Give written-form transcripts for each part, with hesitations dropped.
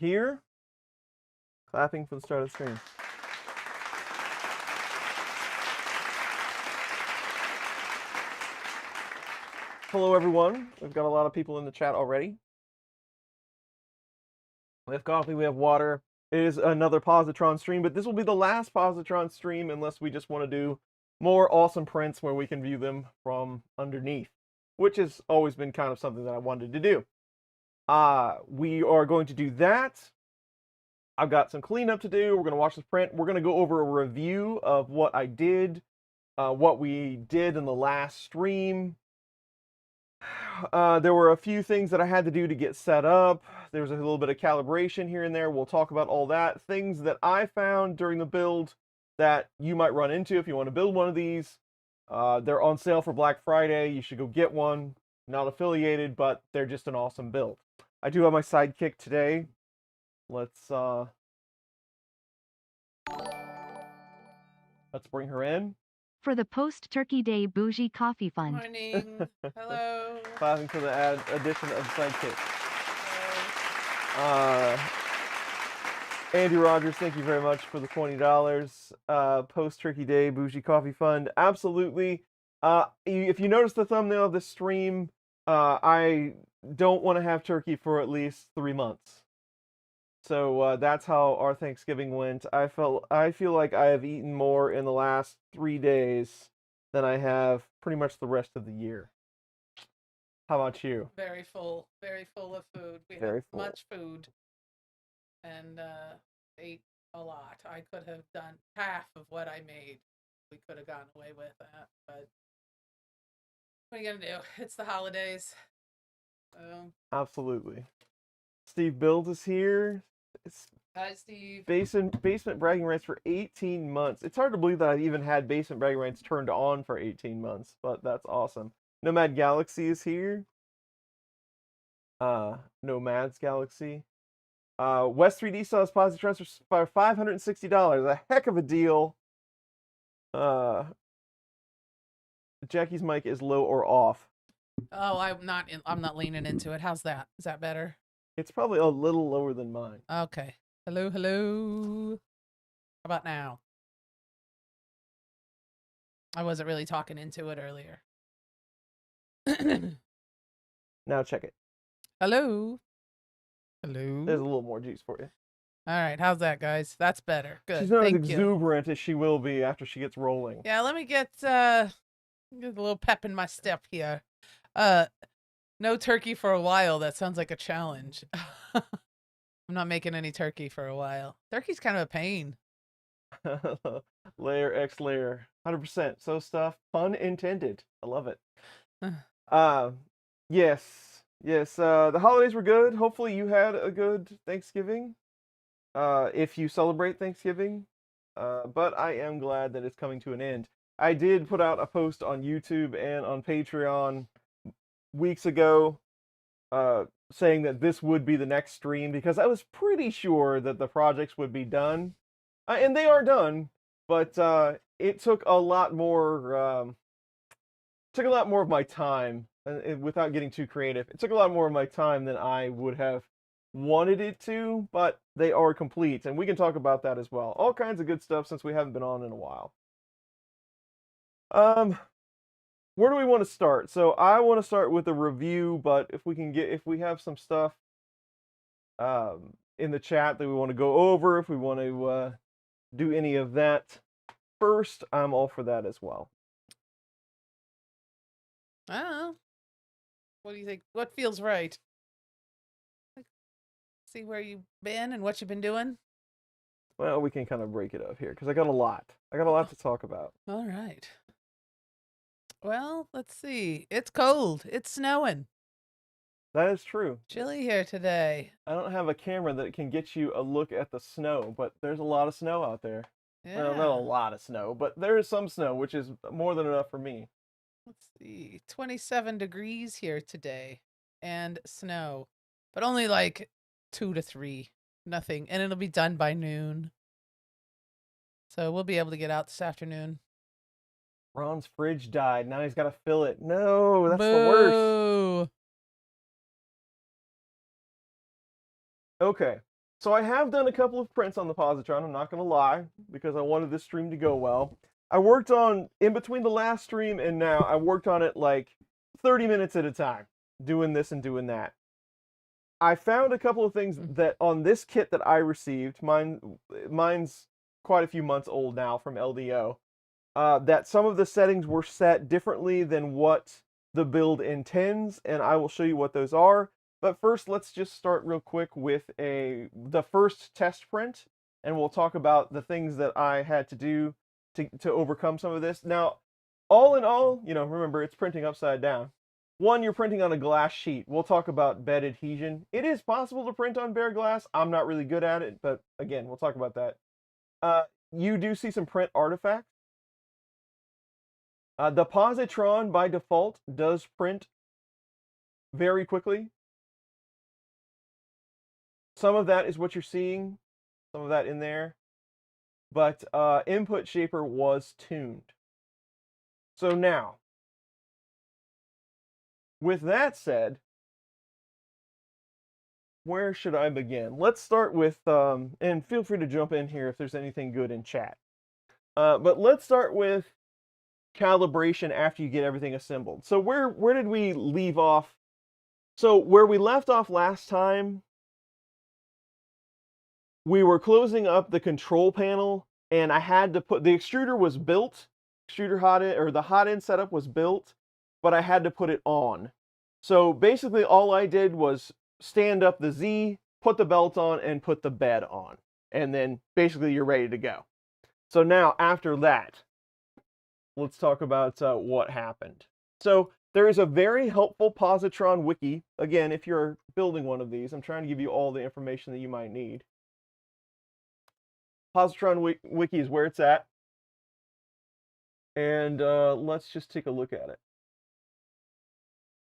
here. Clapping for the start of the stream. Hello, everyone. We've got a lot of people in the chat already. We have coffee, we have water. It is another Positron stream, but this will be the last Positron stream unless we just want to do more awesome prints where we can view them from underneath, which has always been kind of something that I wanted to do. We are going to do that. I've got some cleanup to do. We're going to watch this print. We're going to go over a review of what I did, what we did in the last stream. There were a few things that I had to do to get set up. There was a little bit of calibration here and there. We'll talk about all that. Things that I found during the build that you might run into if you want to build one of these. They're on sale for Black Friday. You should go get one. Not affiliated, but they're just an awesome build. I do have my sidekick today. Let's bring her in. For the post-Turkey Day Bougie Coffee Fund. Morning. Hello. Clapping for the addition of sidekick. Andy Rogers, thank you very much for the $20. Post-Turkey Day Bougie Coffee Fund. Absolutely. If you notice the thumbnail of this stream, I don't want to have turkey for at least 3 months. So that's how our Thanksgiving went. I feel like I have eaten more in the last 3 days than I have pretty much the rest of the year. How about you? Very full of food. We Very full. much food, and ate a lot. I could have done half of what I made. We could have gone away with that, but what are you gonna do? It's the holidays. Absolutely. Steve Builds is here. Hi, Steve. Basement bragging rights for 18 months. It's hard to believe that I've even had basement bragging rights turned on for 18 months, but that's awesome. Nomad Galaxy is here. Nomad's Galaxy. West 3D saw his Positron for $560. A heck of a deal. Jackie's mic is low or off. Oh, I'm not leaning into it. How's that? Is that better? It's probably a little lower than mine. Okay. Hello. How about now? I wasn't really talking into it earlier. Now check it. Hello. There's a little more juice for you. All right. How's that, guys? That's better. Good. She's not as Thank you. exuberant as she will be after she gets rolling. Yeah, let me get a little pep in my step here. No turkey for a while. That sounds like a challenge. I'm not making any turkey for a while. Turkey's kind of a pain. Layer X layer. 100%. So stuff. Pun intended. I love it. Yes. The holidays were good. Hopefully you had a good Thanksgiving. If you celebrate Thanksgiving. But I am glad that it's coming to an end. I did put out a post on YouTube and on Patreon weeks ago saying that this would be the next stream because I was pretty sure that the projects would be done. And they are done, but it took a lot more of my time without getting too creative. It took a lot more of my time than I would have wanted it to, but they are complete, and we can talk about that as well. All kinds of good stuff since we haven't been on in a while. Where do we want to start? So I want to start with a review, but if we have some stuff in the chat that we want to go over, if we want to do any of that first, I'm all for that as well. I don't know. What do you think? What feels right? See where you've been and what you've been doing? Well, we can kind of break it up here because I got a lot to talk about. All right. Well, let's see. It's cold. It's snowing. That is true. Chilly here today. I don't have a camera that can get you a look at the snow, but there's a lot of snow out there. Yeah. Well, not a lot of snow, but there is some snow, which is more than enough for me. Let's see. 27 degrees here today and snow, but only like 2 to 3. Nothing. And it'll be done by noon. So we'll be able to get out this afternoon. Ron's fridge died. Now he's got to fill it. No, that's Boo. the worst. Okay. So I have done a couple of prints on the Positron, I'm not going to lie, because I wanted this stream to go well. I worked on, in between the last stream and now, I worked on it like 30 minutes at a time, doing this and doing that. I found a couple of things that on this kit that I received, mine's quite a few months old now from LDO, that some of the settings were set differently than what the build intends, and I will show you what those are. But first, let's just start real quick with the first test print, and we'll talk about the things that I had to do to overcome some of this. Now, all in all, remember, it's printing upside down. One, you're printing on a glass sheet. We'll talk about bed adhesion. It is possible to print on bare glass. I'm not really good at it, but again, we'll talk about that. You do see some print artifacts. The Positron, by default, does print very quickly. Some of that is what you're seeing, some of that in there. But Input Shaper was tuned. So now, with that said, where should I begin? Let's start with, and feel free to jump in here if there's anything good in chat. But let's start with calibration after you get everything assembled. So where did we leave off? So where we left off last time, we were closing up the control panel, and I had to put, the extruder was built, the hot end setup was built, but I had to put it on. So basically all I did was stand up the Z, put the belt on, and put the bed on. And then basically you're ready to go. So now after that, let's talk about what happened. So there is a very helpful Positron wiki. Again, if you're building one of these, I'm trying to give you all the information that you might need. Positron wiki is where it's at. And let's just take a look at it.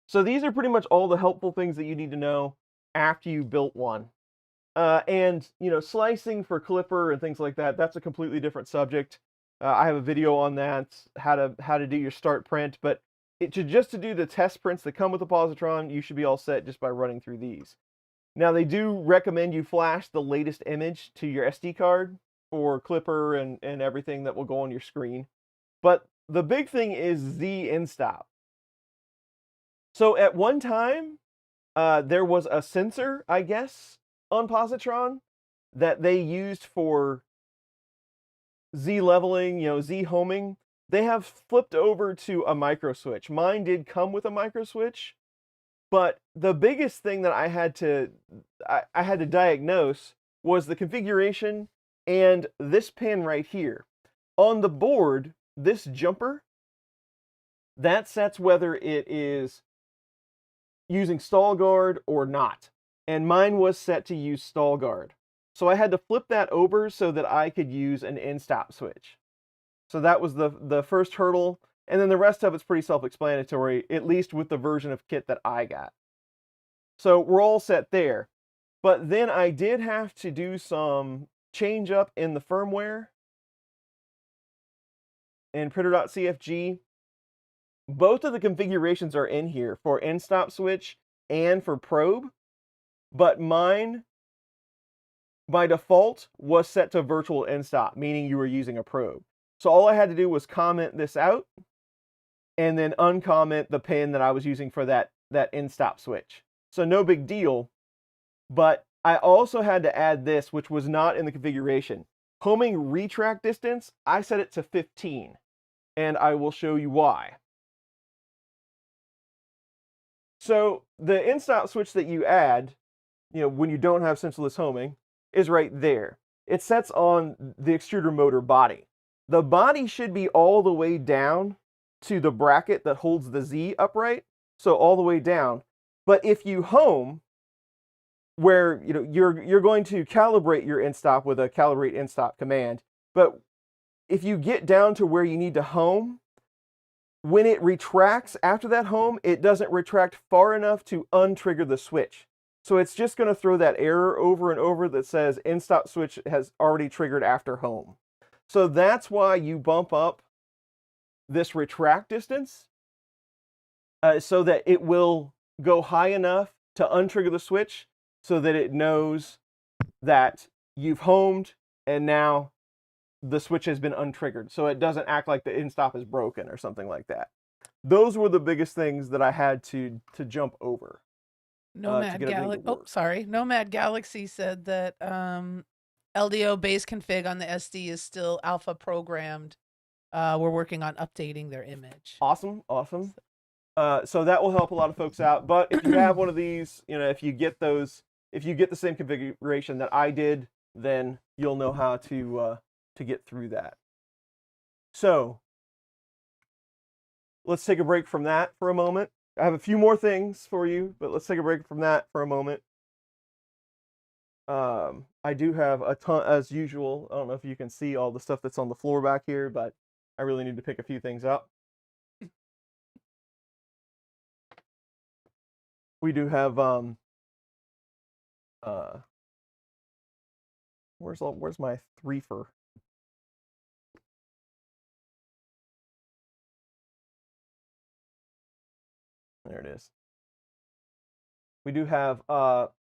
So these are pretty much all the helpful things that you need to know after you built one. And, slicing for clipper and things like that, that's a completely different subject. I have a video on that, how to do your start print. But just to do the test prints that come with the Positron, you should be all set just by running through these. Now, they do recommend you flash the latest image to your SD card for clipper and everything that will go on your screen. But the big thing is Z in-stop. So at one time, there was a sensor, I guess, on Positron that they used for Z leveling, Z homing. They have flipped over to a micro switch. Mine did come with a micro switch, but the biggest thing that I had to diagnose was the configuration and this pin right here. On the board, this jumper, that sets whether it is using stall guard or not. And mine was set to use stall guard. So I had to flip that over so that I could use an in-stop switch. So that was the first hurdle. And then the rest of it's pretty self-explanatory, at least with the version of kit that I got. So we're all set there. But then I did have to do some change up in the firmware in printer.cfg. Both of the configurations are in here for in-stop switch and for probe, but mine by default was set to virtual in-stop, meaning you were using a probe. So all I had to do was comment this out and then uncomment the pin that I was using for that in-stop switch. So no big deal, but I also had to add this, which was not in the configuration. Homing retract distance, I set it to 15, and I will show you why. So the in-stop switch that you add, when you don't have sensorless homing, is right there. It sets on the extruder motor body. The body should be all the way down to the bracket that holds the Z upright, so all the way down. But if you home, where you're going to calibrate your in-stop with a calibrate in-stop command, but if you get down to where you need to home, when it retracts after that home, it doesn't retract far enough to untrigger the switch. So it's just going to throw that error over and over that says in-stop switch has already triggered after home. So that's why you bump up this retract distance so that it will go high enough to untrigger the switch so that it knows that you've homed and now the switch has been untriggered, so it doesn't act like the in-stop is broken or something like that. Those were the biggest things that I had to jump over. Nomad Nomad Galaxy said that LDO base config on the SD is still alpha programmed. We're working on updating their image. Awesome. So that will help a lot of folks out. But if you have one of these, if you get the same configuration that I did, then you'll know how to get through that. So let's take a break from that for a moment. I have a few more things for you, but let's take a break from that for a moment. I do have a ton, as usual. I don't know if you can see all the stuff that's on the floor back here, but I really need to pick a few things up. We do have where's my threefer? There it is. We do have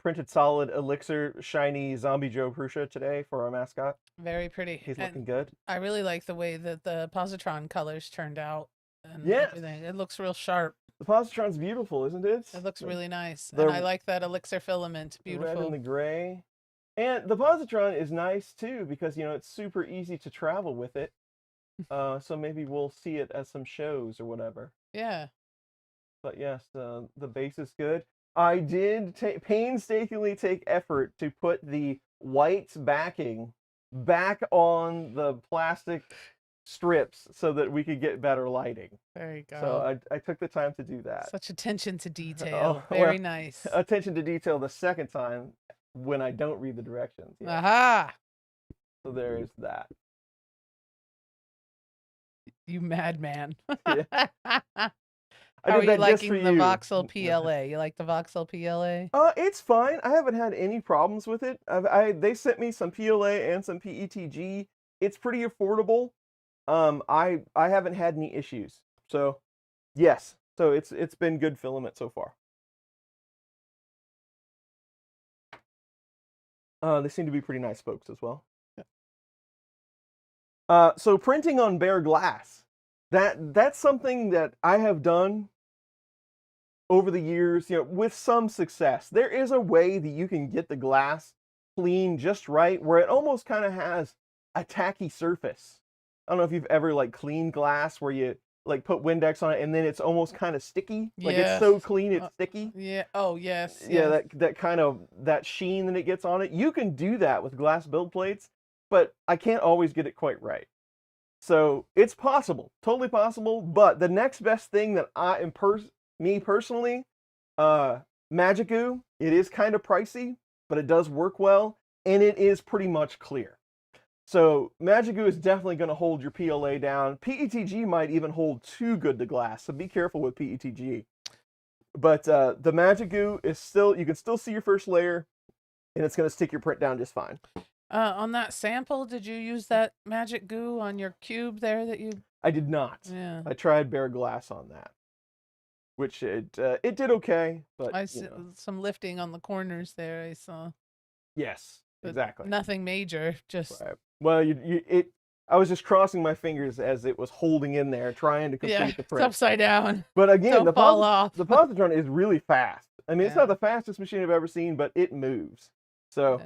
printed solid elixir shiny zombie Joe Prussia today for our mascot. Very pretty. He's looking good. I really like the way that the Positron colors turned out. And yeah, everything. It looks real sharp. The Positron's beautiful, isn't it? It looks really nice. And I like that elixir filament. Beautiful. The red and the gray. And the Positron is nice too because it's super easy to travel with it. So maybe we'll see it at some shows or whatever. Yeah. But yes, the base is good. I did painstakingly take effort to put the white backing back on the plastic strips so that we could get better lighting. There you go. So I took the time to do that. Such attention to detail. Very nice. Attention to detail the second time when I don't read the directions. Yeah. Aha! So there's that. You madman. Yeah. How are you liking the voxel PLA? You like the voxel PLA? It's fine. I haven't had any problems with it. They sent me some PLA and some PETG. It's pretty affordable. I haven't had any issues. So, yes. So it's been good filament so far. They seem to be pretty nice folks as well. Yeah. So printing on bare glass. That's something that I have done over the years, with some success. There is a way that you can get the glass clean just right, where it almost kind of has a tacky surface. I don't know if you've ever cleaned glass where you put Windex on it and then it's almost kind of sticky. Like it's so clean it's sticky. Yeah. Oh yes. Yeah, that kind of that sheen that it gets on it. You can do that with glass build plates, but I can't always get it quite right. So it's possible, totally possible. But the next best thing that I am me personally, Magic Goo. It is kind of pricey, but it does work well, and it is pretty much clear. So Magic Goo is definitely going to hold your PLA down. PETG might even hold too good to glass, so be careful with PETG. But the Magic Goo is still, you can still see your first layer, and it's going to stick your print down just fine. On that sample, did you use that Magic Goo on your cube there that you... I did not. Yeah. I tried bare glass on that, which it did okay, but I saw some lifting on the corners there. I saw. Yes, exactly. Nothing major, just. Right. Well, I was just crossing my fingers as it was holding in there, trying to complete the print. It's upside down. But again, the Positron is really fast. I mean, it's not the fastest machine I've ever seen, but it moves. So,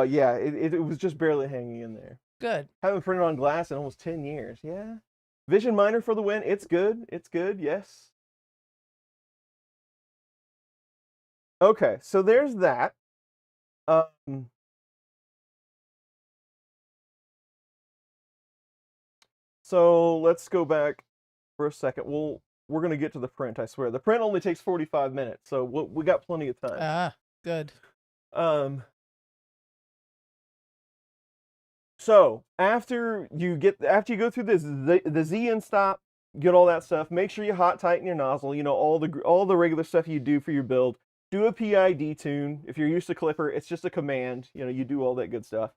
yeah, it was just barely hanging in there. Good. Haven't printed on glass in almost 10 years. Yeah. Vision Miner for the win. It's good. It's good. Yes. Okay, so there's that. So let's go back for a second. We're going to get to the print, I swear. The print only takes 45 minutes, so we got plenty of time. Ah, good. So after you go through the Z and stop, get all that stuff, make sure you hot tighten your nozzle, all the regular stuff you do for your build. Do a PID tune. If you're used to Clipper, it's just a command. You do all that good stuff.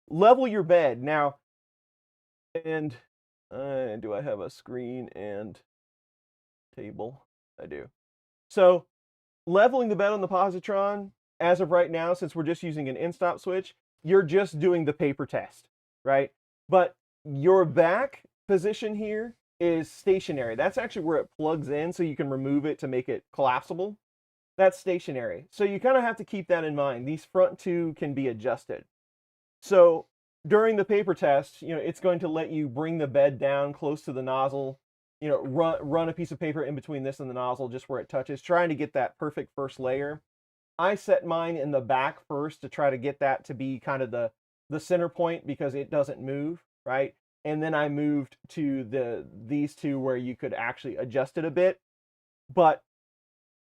Level your bed. Now, and do I have a screen and table? I do. So leveling the bed on the Positron as of right now, since we're just using an in-stop switch, you're just doing the paper test, right? But your back position here is stationary. That's actually where it plugs in, so you can remove it to make it collapsible. That's stationary. So you kind of have to keep that in mind. These front two can be adjusted. So during the paper test, it's going to let you bring the bed down close to the nozzle, run a piece of paper in between this and the nozzle just where it touches, trying to get that perfect first layer. I set mine in the back first to try to get that to be kind of the center point because it doesn't move, right? And then I moved to these two where you could actually adjust it a bit. But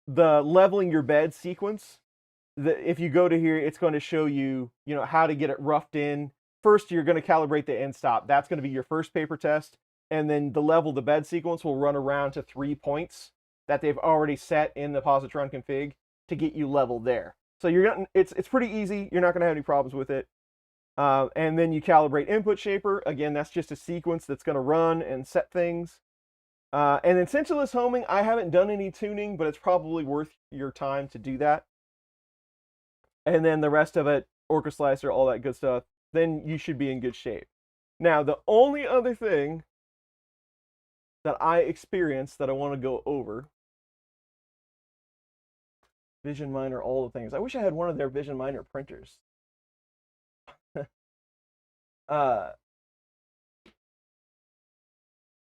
the leveling your bed sequence, if you go to here, it's going to show you, how to get it roughed in. First, you're going to calibrate the end stop. That's going to be your first paper test. And then the level the bed sequence will run around to 3 points that they've already set in the Positron config to get you leveled there. So it's pretty easy. You're not going to have any problems with it. And then you calibrate input shaper. Again, that's just a sequence that's going to run and set things. And in sensorless homing, I haven't done any tuning, but it's probably worth your time to do that. And then the rest of it, Orca Slicer, all that good stuff, then you should be in good shape. Now, the only other thing that I experienced that I want to go over, Vision Miner, all the things. I wish I had one of their Vision Miner printers.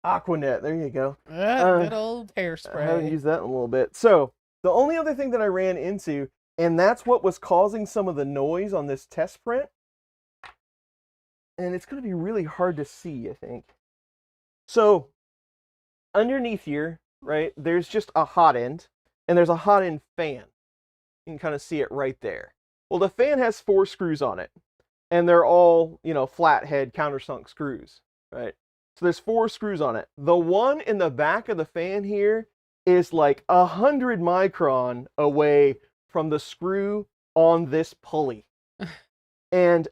Aquanet, there you go. Good old hairspray. I haven't used that in a little bit. So the only other thing that I ran into, and that's what was causing some of the noise on this test print, and it's going to be really hard to see, I think. So underneath here, right, there's just a hot end, and there's a hot end fan. You can kind of see it right there. Well, the fan has 4 screws on it, and they're all, flathead countersunk screws, right? So there's 4 screws on it. The one in the back of the fan here is like 100 micron away from the screw on this pulley. And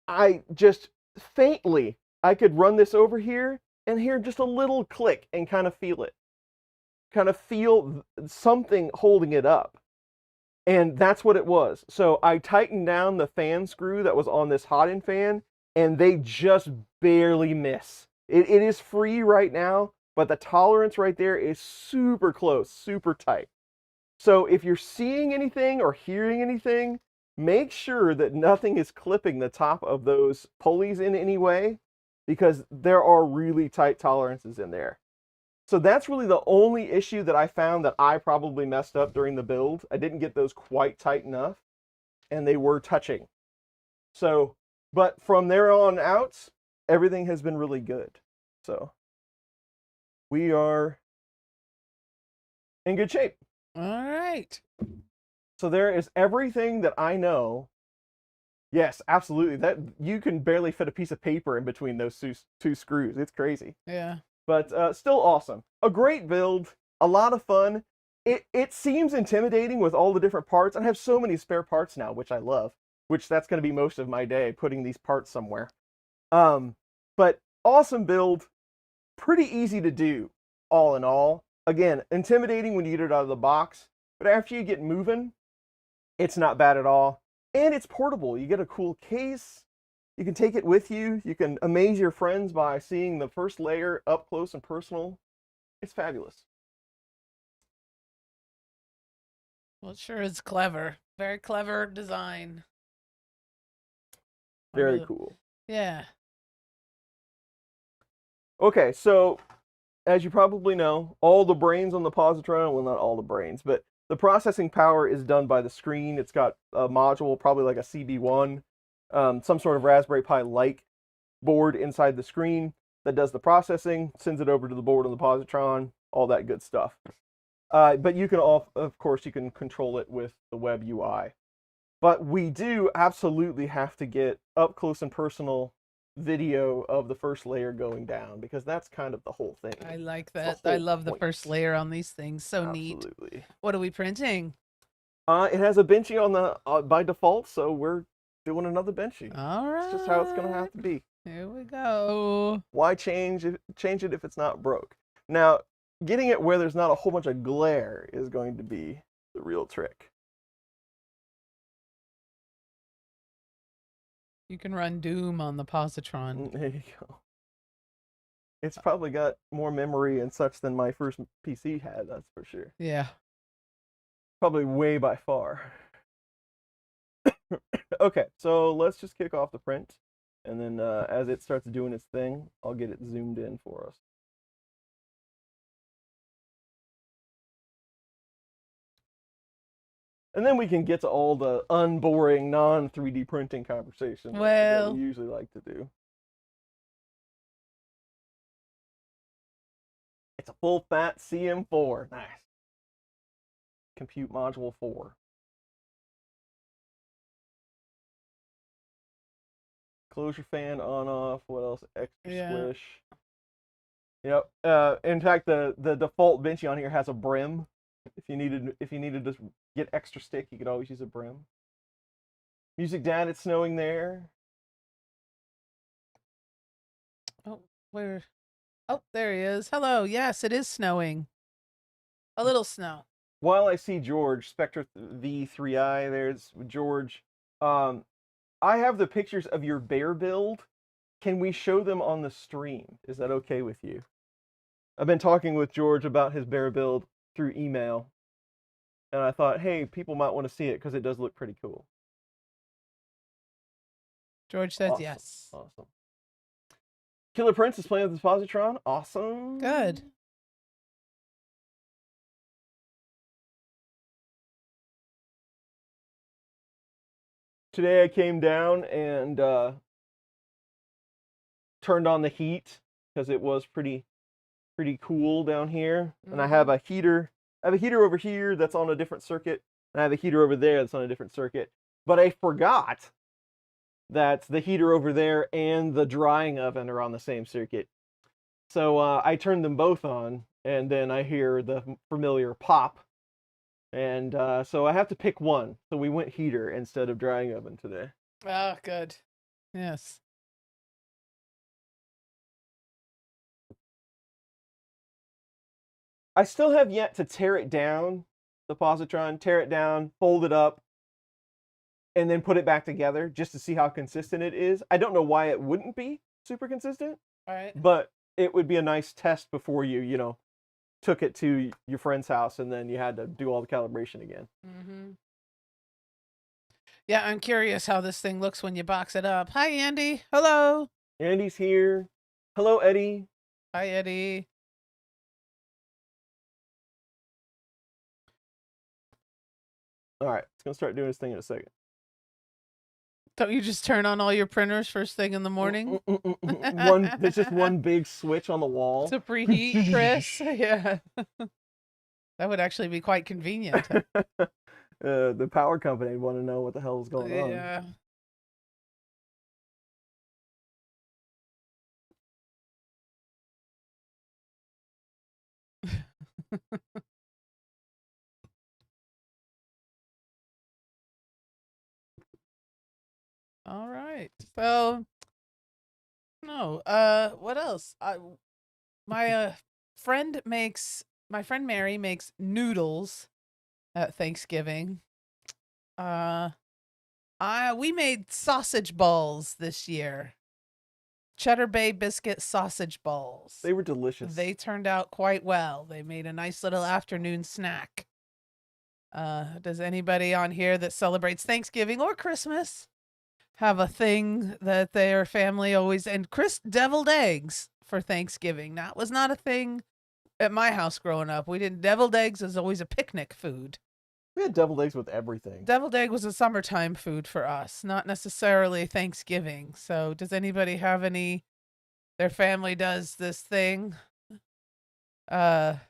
I just faintly, I could run this over here and hear just a little click and kind of feel it. Kind of feel something holding it up. And that's what it was. So I tightened down the fan screw that was on this hot end fan, and they just barely miss. It is free right now, but the tolerance right there is super close, super tight. So if you're seeing anything or hearing anything, make sure that nothing is clipping the top of those pulleys in any way, because there are really tight tolerances in there. So that's really the only issue that I found that I probably messed up during the build. I didn't get those quite tight enough, and they were touching. So, but from there on out, everything has been really good. So we are in good shape. All right. So there is everything that I know. Yes, absolutely. That you can barely fit a piece of paper in between those two screws. It's crazy. Yeah. But still awesome. A great build. A lot of fun. It seems intimidating with all the different parts. I have so many spare parts now, which I love. Which that's going to be most of my day, putting these parts somewhere. But awesome build. Pretty easy to do, all in all. Again, intimidating when you get it out of the box. But after you get moving, it's not bad at all. And it's portable. You get a cool case. You can take it with you. You can amaze your friends by seeing the first layer up close and personal. It's fabulous. Well, it sure is clever. Very clever design. Very cool. Yeah. Okay, so as you probably know, all the brains on the Positron, well, not all the brains, but the processing power is done by the screen. It's got a module, probably like a CB1, some sort of Raspberry Pi-like board inside the screen that does the processing, sends it over to the board on the Positron, all that good stuff. But you can, of course, you can control it with the web UI. But we do absolutely have to get up close and personal video of the first layer going down, because that's kind of the whole thing. I like that. I love the first layer on these things. So neat. Absolutely. What are we printing? It has a Benchy on the by default, so we're doing another Benchy. All right. It's just how it's gonna have to be. Here we go. Why change it if it's not broke? Now, getting it where there's not a whole bunch of glare is going to be the real trick. You can run Doom on the Positron. There you go. It's probably got more memory and such than my first PC had, that's for sure. Yeah. Probably way by far. Okay, so let's just kick off the print, and then as it starts doing its thing, I'll get it zoomed in for us. And then we can get to all the unboring non-3D printing conversation that we usually like to do. It's a full fat CM4. Nice. Compute module 4. Closure fan on off. What else? Extra squish. Yep. In fact, the default Vinci on here has a brim. If you needed to get extra stick, you could always use a brim. Music Dad, it's snowing there. Oh, where? Oh, there he is. Hello. Yes, it is snowing. A little snow. While I see George, Spectre V3i, there's George. I have the pictures of your bear build. Can we show them on the stream? Is that okay with you? I've been talking with George about his bear build through email, and I thought, hey, people might want to see it because it does look pretty cool. George says yes. Awesome. Killer Prince is playing with the Positron. Awesome. Good. Today I came down and turned on the heat because it was pretty cool down here. And I have a heater. I have a heater over here that's on a different circuit, and I have a heater over there that's on a different circuit. But I forgot that the heater over there and the drying oven are on the same circuit. So I turned them both on, and then I hear the familiar pop. And so I have to pick one. So we went heater instead of drying oven today. Oh, good. Yes. I still have yet to tear it down, the Positron, tear it down, fold it up, and then put it back together just to see how consistent it is. I don't know why it wouldn't be super consistent. All right. But it would be a nice test before you took it to your friend's house and then you had to do all the calibration again. Mm-hmm. Yeah, I'm curious how this thing looks when you box it up. Hi, Andy. Hello. Andy's here. Hello, Eddie. Hi, Eddie. All right, it's going to start doing its thing in a second. Don't you just turn on all your printers first thing in the morning? There's just one big switch on the wall. To preheat, Chris? Yeah. That would actually be quite convenient. The power company would want to know what the hell is going on. Yeah. All right. So, no. What else? My friend Mary makes noodles at Thanksgiving. We made sausage balls this year. Cheddar Bay biscuit sausage balls. They were delicious. They turned out quite well. They made a nice little afternoon snack. Does anybody on here that celebrates Thanksgiving or Christmas have a thing that their family always... And Chris, deviled eggs for Thanksgiving. That was not a thing at my house growing up. We didn't... Deviled eggs is always a picnic food. We had deviled eggs with everything. Deviled egg was a summertime food for us, not necessarily Thanksgiving. So does anybody have any... Their family does this thing? Whatever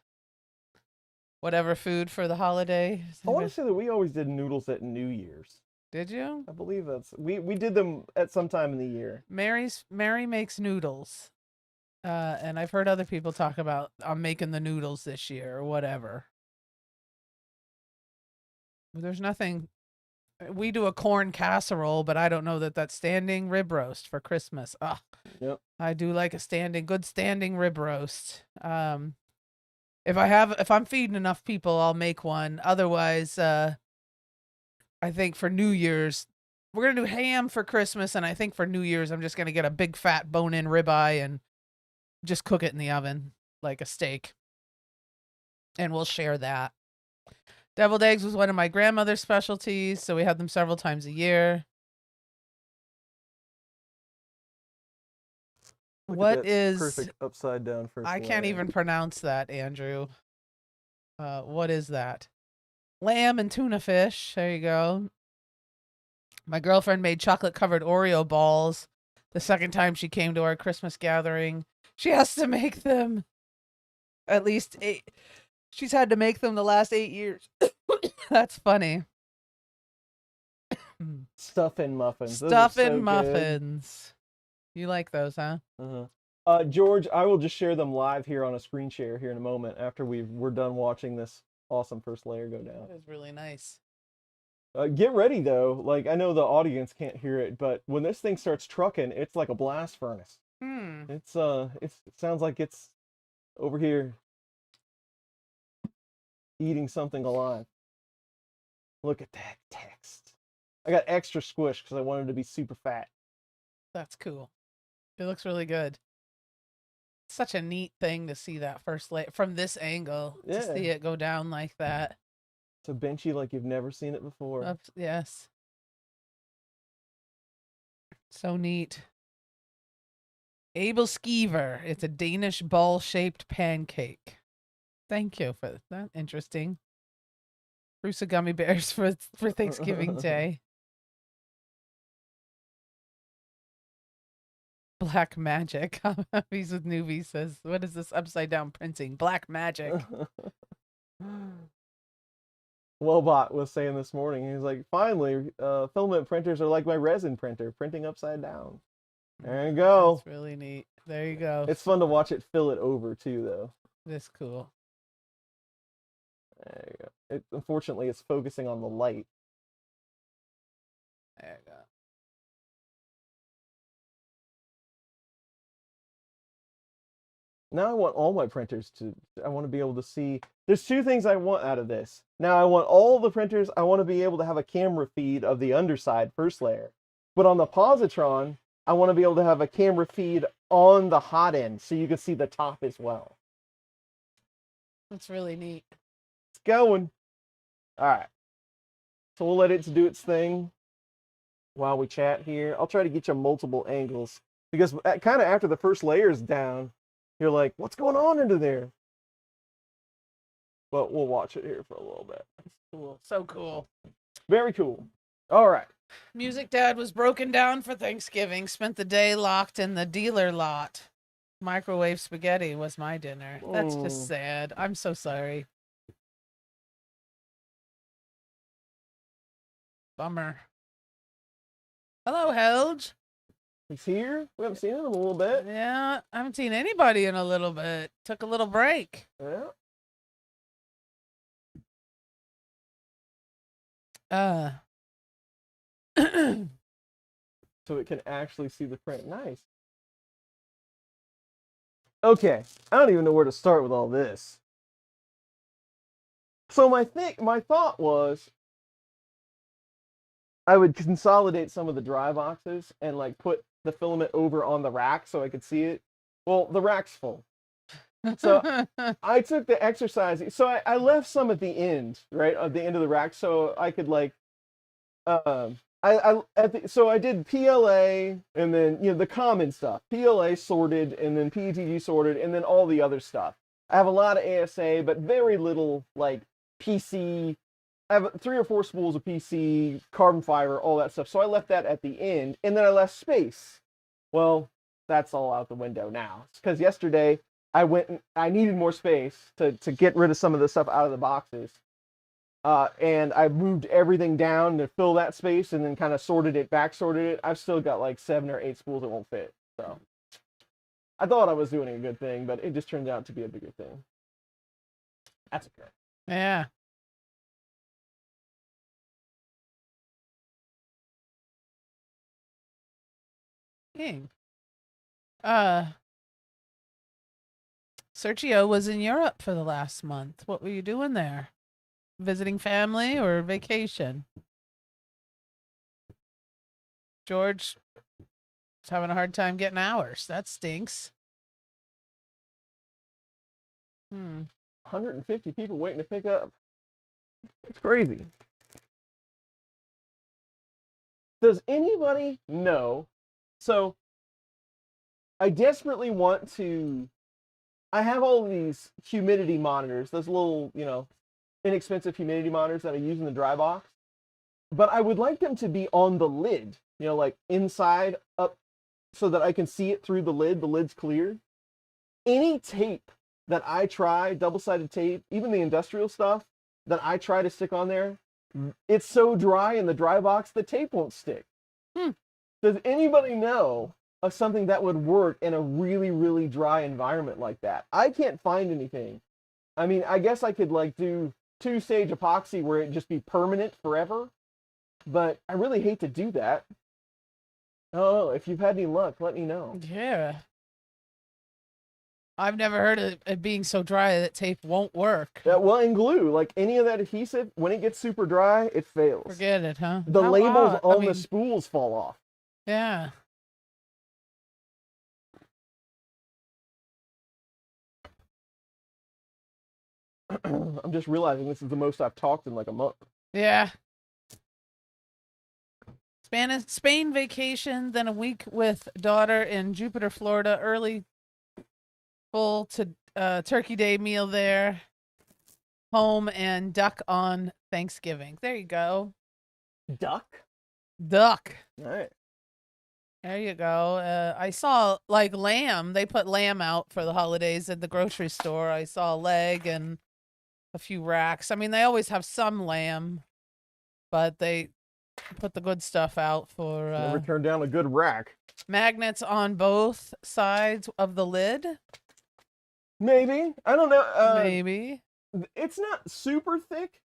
food for the holiday? I want to say that we always did noodles at New Year's. Did you? I believe that's... We did them at some time in the year. Mary makes noodles. And I've heard other people talk about, I'm making the noodles this year or whatever. There's nothing... We do a corn casserole, but I don't know that that's standing rib roast for Christmas. Ah, yep. I do like a good standing rib roast. If I'm feeding enough people, I'll make one. Otherwise, I think for New Year's, we're gonna do ham for Christmas, and I think for New Year's I'm just gonna get a big fat bone-in ribeye and just cook it in the oven like a steak, and we'll share that. Deviled eggs was one of my grandmother's specialties, so we have them several times a year. Look What at that is perfect upside down first I can't layer. even pronounce that, Andrew. What is that? Lamb and tuna fish. There you go. My girlfriend made chocolate covered Oreo balls the second time she came to our Christmas gathering. She has to make them at least 8. She's had to make them the last 8 years. That's funny. Stuffing muffins. Those are Stuffing so good. muffins. You like those, huh? George, I will just share them live here on a screen share here in a moment after we're done watching this awesome first layer go down. That is really nice. Get ready though. Like, I know the audience can't hear it, but when this thing starts trucking, it's like a blast furnace. It sounds like it's over here eating something alive. Look at that text. I got extra squish because I wanted to be super fat. That's cool. It looks really good. Such a neat thing to see that first layer from this angle. Yeah. To see it go down like that. It's a benchy like you've never seen it before. Yes. So neat. Abel Skeever. It's a Danish ball-shaped pancake. Thank you for that. Interesting. Frusa gummy bears for Thanksgiving Day. Black magic. He's with newbie says, what is this upside down printing? Black magic. Wobot was saying this morning, he's like, finally, filament printers are like my resin printer, printing upside down. There you go. That's really neat. There you go. It's fun to watch it fill it over too, though. That's cool. There you go. Unfortunately, it's focusing on the light. There you go. Now I want all my printers I want to be able to see. There's two things I want out of this. Now I want all the printers, I want to be able to have a camera feed of the underside first layer. But on the Positron, I want to be able to have a camera feed on the hot end so you can see the top as well. That's really neat. It's going. All right. So we'll let it do its thing while we chat here. I'll try to get you multiple angles because kind of after the first layer is down, you're like, what's going on into there? But we'll watch it here for a little bit. That's cool. So cool. Very cool. All right. Music Dad was broken down for Thanksgiving. Spent the day locked in the dealer lot. Microwave spaghetti was my dinner. That's just sad. I'm so sorry. Bummer. Hello, Helge. He's here. We haven't seen him in a little bit. Yeah, I haven't seen anybody in a little bit. Took a little break. Yeah. So it can actually see the print. Nice. Okay, I don't even know where to start with all this. So my thought was I would consolidate some of the dry boxes and like put the filament over on the rack so I could see it. Well, the rack's full. So I took the exercise. So I left some at the end, right? At the end of the rack so I could like so I did PLA and then, you know, the common stuff. PLA sorted and then PETG sorted and then all the other stuff. I have a lot of ASA, but very little like PC. I have 3 or 4 spools of PC, carbon fiber, all that stuff. So I left that at the end and then I left space. Well, that's all out the window now. It's because yesterday I needed more space to get rid of some of the stuff out of the boxes. And I moved everything down to fill that space and then kind of sorted it. I've still got like 7 or 8 spools that won't fit. So I thought I was doing a good thing, but it just turned out to be a bigger thing. That's okay. Yeah. Dang. Sergio was in Europe for the last month. What were you doing there? Visiting family or vacation? George is having a hard time getting hours. That stinks. 150 people waiting to pick up. It's crazy. Does anybody know? So, I desperately want to. I have all of these humidity monitors, those little, inexpensive humidity monitors that I use in the dry box. But I would like them to be on the lid, like inside up, so that I can see it through the lid. The lid's clear. Any tape that I try, double-sided tape, even the industrial stuff that I try to stick on there, it's so dry in the dry box, the tape won't stick. Does anybody know of something that would work in a really, really dry environment like that? I can't find anything. I mean, I guess I could do 2-stage epoxy where it just be permanent forever, but I really hate to do that. Oh, if you've had any luck, let me know. Yeah. I've never heard of it being so dry that tape won't work. Yeah, well, in glue, like any of that adhesive, when it gets super dry, it fails. Forget it, huh? The How labels odd. on the spools fall off. Yeah. I'm just realizing this is the most I've talked in like a month. Yeah. Spain vacation, then a week with daughter in Jupiter, Florida. Early full to Turkey Day meal there. Home and duck on Thanksgiving. There you go. Duck? Duck. All right. There you go. I saw lamb. They put lamb out for the holidays at the grocery store. I saw a leg and a few racks. I mean, they always have some lamb, but they put the good stuff out for Never turn down a good rack. magnets on both sides of the lid. Maybe. I don't know. Maybe. It's not super thick,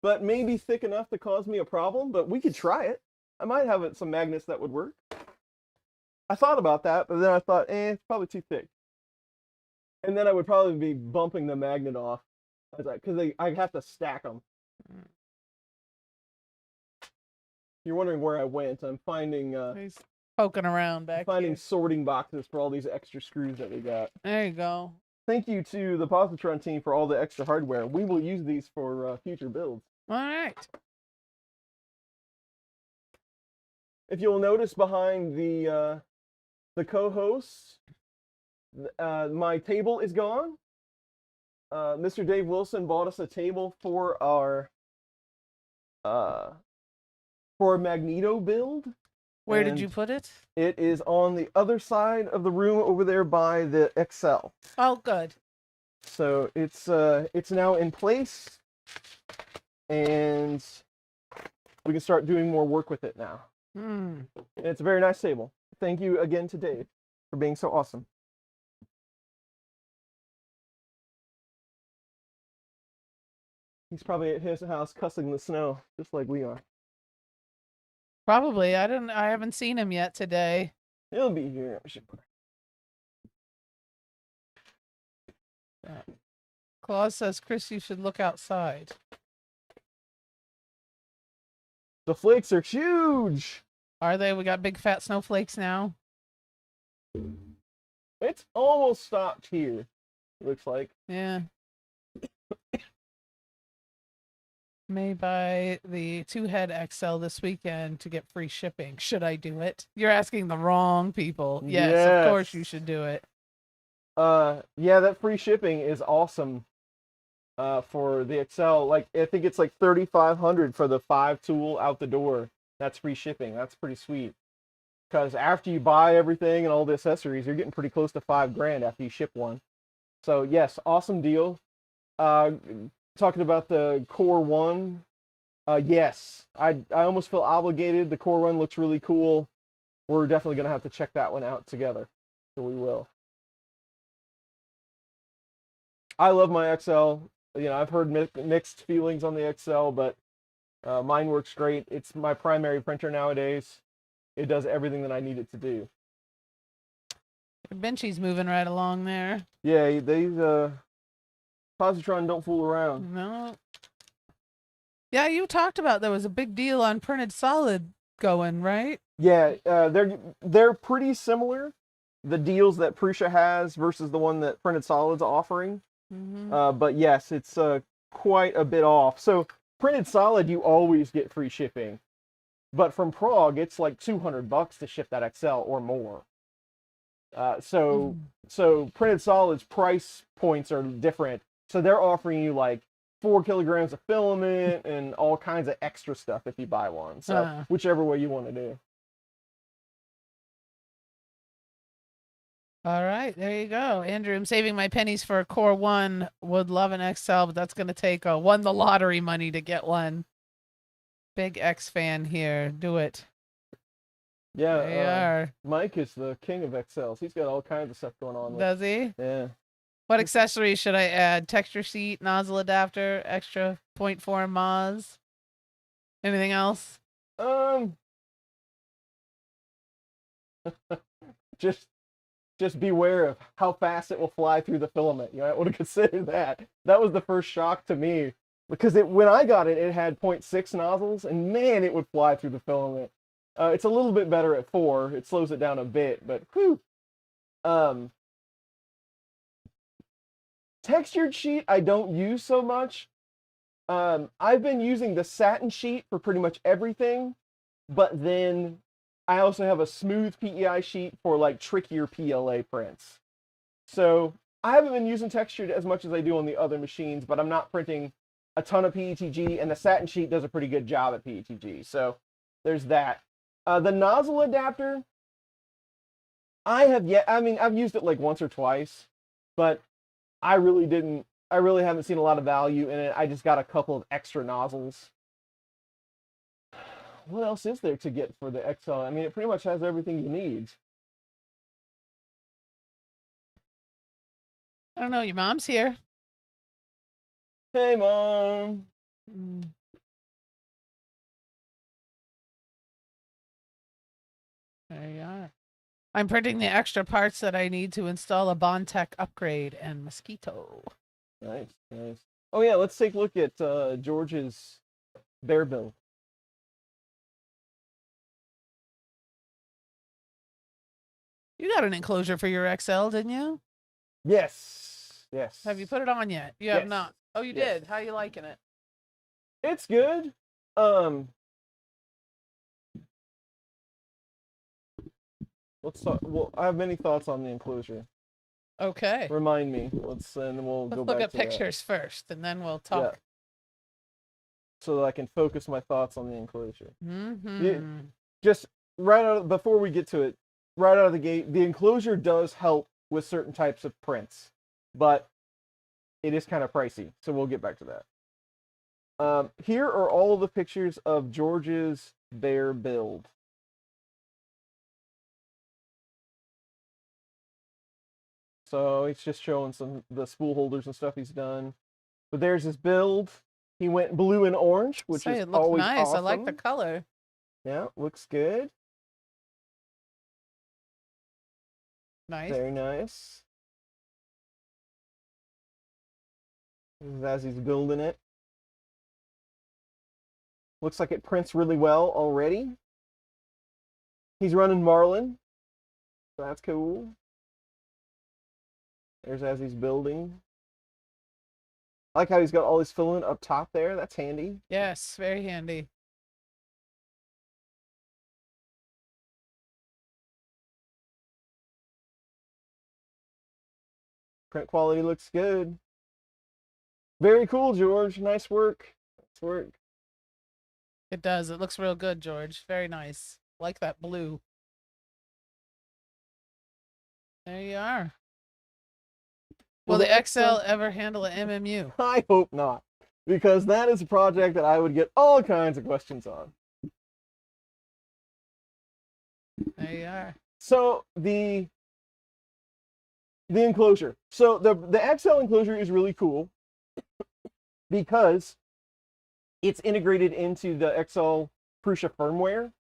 but maybe thick enough to cause me a problem, but we could try it. I might have some magnets that would work. I thought about that, but then I thought, it's probably too thick. And then I would probably be bumping the magnet off. Because I have to stack them. You're wondering where I went. I'm finding He's poking around back here. sorting boxes for all these extra screws that we got. There you go. Thank you to the Positron team for all the extra hardware. We will use these for future builds. All right. If you'll notice behind the co-hosts, my table is gone. Mr. Dave Wilson bought us a table for our Magneto build. Where did you put it? It is on the other side of the room over there by the Excel. Oh, good. So it's now in place, and we can start doing more work with it now. And it's a very nice table. Thank you again to Dave for being so awesome. He's probably at his house cussing the snow, just like we are. Probably. I haven't seen him yet today. He'll be here. Claus says, Chris, you should look outside. The flakes are huge. Are they? We got big fat snowflakes now. It's almost stopped here, looks like. Yeah. May buy the 2-head XL this weekend to get free shipping. Should I do it? You're asking the wrong people. Yes, of course you should do it. Yeah, that free shipping is awesome. For the XL, like I think it's like $3,500 for the 5-tool out the door. That's free shipping. That's pretty sweet. Because after you buy everything and all the accessories, you're getting pretty close to $5,000 after you ship one. So yes, awesome deal. Talking about the Core 1, yes, I almost feel obligated. The Core 1 looks really cool. We're definitely going to have to check that one out together. So we will. I love my XL. I've heard mixed feelings on the XL, but mine works great. It's my primary printer nowadays. It does everything that I need it to do. Benchy's moving right along there. Yeah, Positron don't fool around. No. Yeah, you talked about there was a big deal on printed solid going, right? Yeah, they're pretty similar. The deals that Prusa has versus the one that Printed Solid's offering. But yes, it's quite a bit off. So Printed Solid, you always get free shipping, but from Prague, it's like $200 to ship that XL or more. So Printed Solid's price points are different. So they're offering you like 4 kilograms of filament and all kinds of extra stuff if you buy one. So whichever way you want to do. All right, there you go. Andrew, I'm saving my pennies for a Core 1. Would love an XL, but that's going to take won the lottery money to get one. Big X fan here. Do it. Yeah, there you are. Mike is the king of XLs. He's got all kinds of stuff going on. Does he? Yeah. What accessories should I add? Texture sheet, nozzle adapter, extra 0.4 Moz. Anything else? Just beware of how fast it will fly through the filament. You might want to consider that. That was the first shock to me because when I got it, it had 0.6 nozzles, and man, it would fly through the filament. It's a little bit better at 4. It slows it down a bit, but whew. Textured sheet I don't use so much. I've been using the satin sheet for pretty much everything, but then I also have a smooth PEI sheet for like trickier PLA prints. So I haven't been using textured as much as I do on the other machines, but I'm not printing a ton of PETG, and the satin sheet does a pretty good job at PETG. So there's that. The nozzle adapter, I've used it like once or twice, but I really haven't seen a lot of value in it. I just got a couple of extra nozzles. What else is there to get for the XL? I mean, it pretty much has everything you need. I don't know. Your mom's here. Hey, Mom. There you are. I'm printing the extra parts that I need to install a Bondtech upgrade and Mosquito. Nice, nice. Oh yeah, let's take a look at George's bear build. You got an enclosure for your XL, didn't you? Yes, yes. Have you put it on yet? You have not. Oh, you did. How you liking it? It's good. Let's talk. Well, I have many thoughts on the enclosure. Okay. Remind me. Let's go back look at to pictures first, and then we'll talk. Yeah. So that I can focus my thoughts on the enclosure. Just before we get to it, right out of the gate, the enclosure does help with certain types of prints, but it is kind of pricey. So we'll get back to that. Here are all the pictures of George's bear build. So it's just showing the spool holders and stuff he's done. But there's his build. He went blue and orange, which is it looks always nice. awesome. I like the color. Yeah, looks good. Nice. Very nice. As he's building it. Looks like it prints really well already. He's running Marlin. So that's cool. There's as he's building. I like how he's got all his filament up top there. That's handy. Yes, very handy. Print quality looks good. Very cool, George. Nice work. Nice work. It does. It looks real good, George. Very nice. Like that blue. There you are. Will the XL ever handle an MMU? I hope not, because that is a project that I would get all kinds of questions on. There you are. So the enclosure. So the XL enclosure is really cool because it's integrated into the XL Prusa firmware,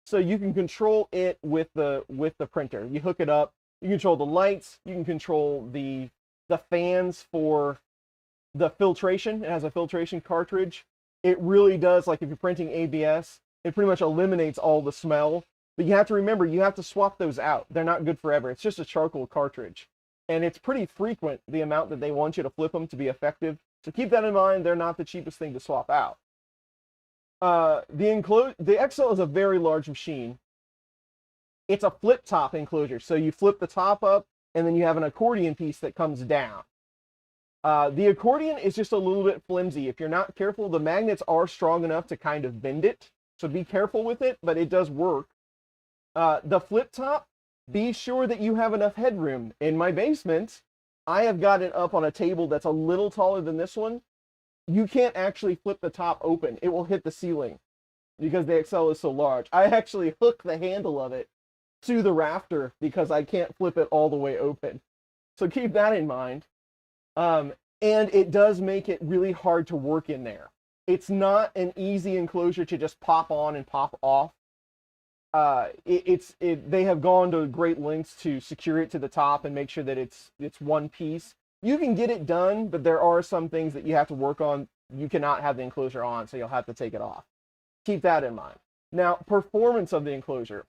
so you can control it with the printer. You hook it up. You control the lights. You can control the fans for the filtration. It has a filtration cartridge. It really does, like if you're printing ABS, it pretty much eliminates all the smell But you have to remember, you have to swap those out. They're not good forever. It's just a charcoal cartridge. And it's pretty frequent, the amount that they want you to flip them to be effective. So keep that in mind. They're not the cheapest thing to swap out. The XL is a very large machine. It's a flip top enclosure. So you flip the top up, and then you have an accordion piece that comes down. The accordion is just a little bit flimsy. If you're not careful, the magnets are strong enough to kind of bend it. So be careful with it, but it does work. The flip top, be sure that you have enough headroom. In my basement, I have got it up on a table that's a little taller than this one. You can't actually flip the top open. It will hit the ceiling because the XL is so large. I actually hook the handle of it to the rafter because I can't flip it all the way open. So keep that in mind. And it does make it really hard to work in there. It's not an easy enclosure to just pop on and pop off. They have gone to great lengths to secure it to the top and make sure that it's one piece. You can get it done, but there are some things that you have to work on. You cannot have the enclosure on, so you'll have to take it off. Keep that in mind. Now, performance of the enclosure.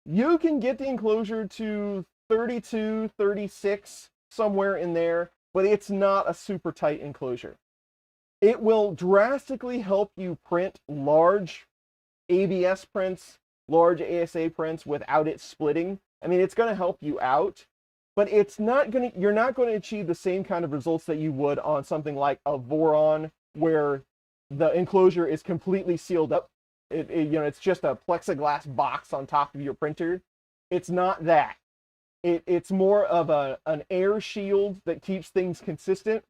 You can get the enclosure to 32, 36, somewhere in there, but it's not a super tight enclosure. It will drastically help you print large ABS prints, large ASA prints without it splitting. I mean, it's going to help you out, but you're not going to achieve the same kind of results that you would on something like a Voron, where the enclosure is completely sealed up. It's just a plexiglass box on top of your printer. It's not that. It's more of an air shield that keeps things consistent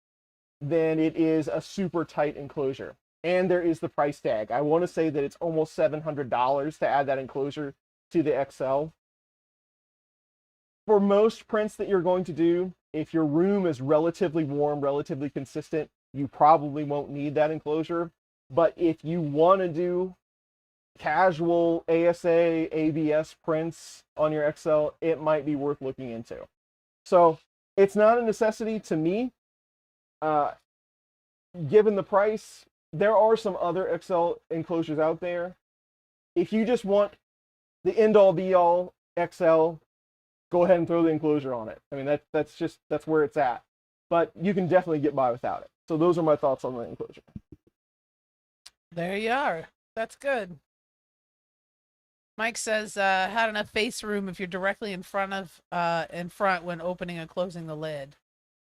than it is a super tight enclosure. And there is the price tag. I want to say that it's almost $700 to add that enclosure to the XL. For most prints that you're going to do, if your room is relatively warm, relatively consistent, you probably won't need that enclosure. But if you want to do casual ASA, ABS prints on your XL, it might be worth looking into. So it's not a necessity to me. Given the price, there are some other XL enclosures out there. If you just want the end-all be-all XL, go ahead and throw the enclosure on it. I mean, that's where it's at. But you can definitely get by without it. So those are my thoughts on the enclosure. There you are. That's good. Mike says, had enough face room if you're directly in front when opening and closing the lid.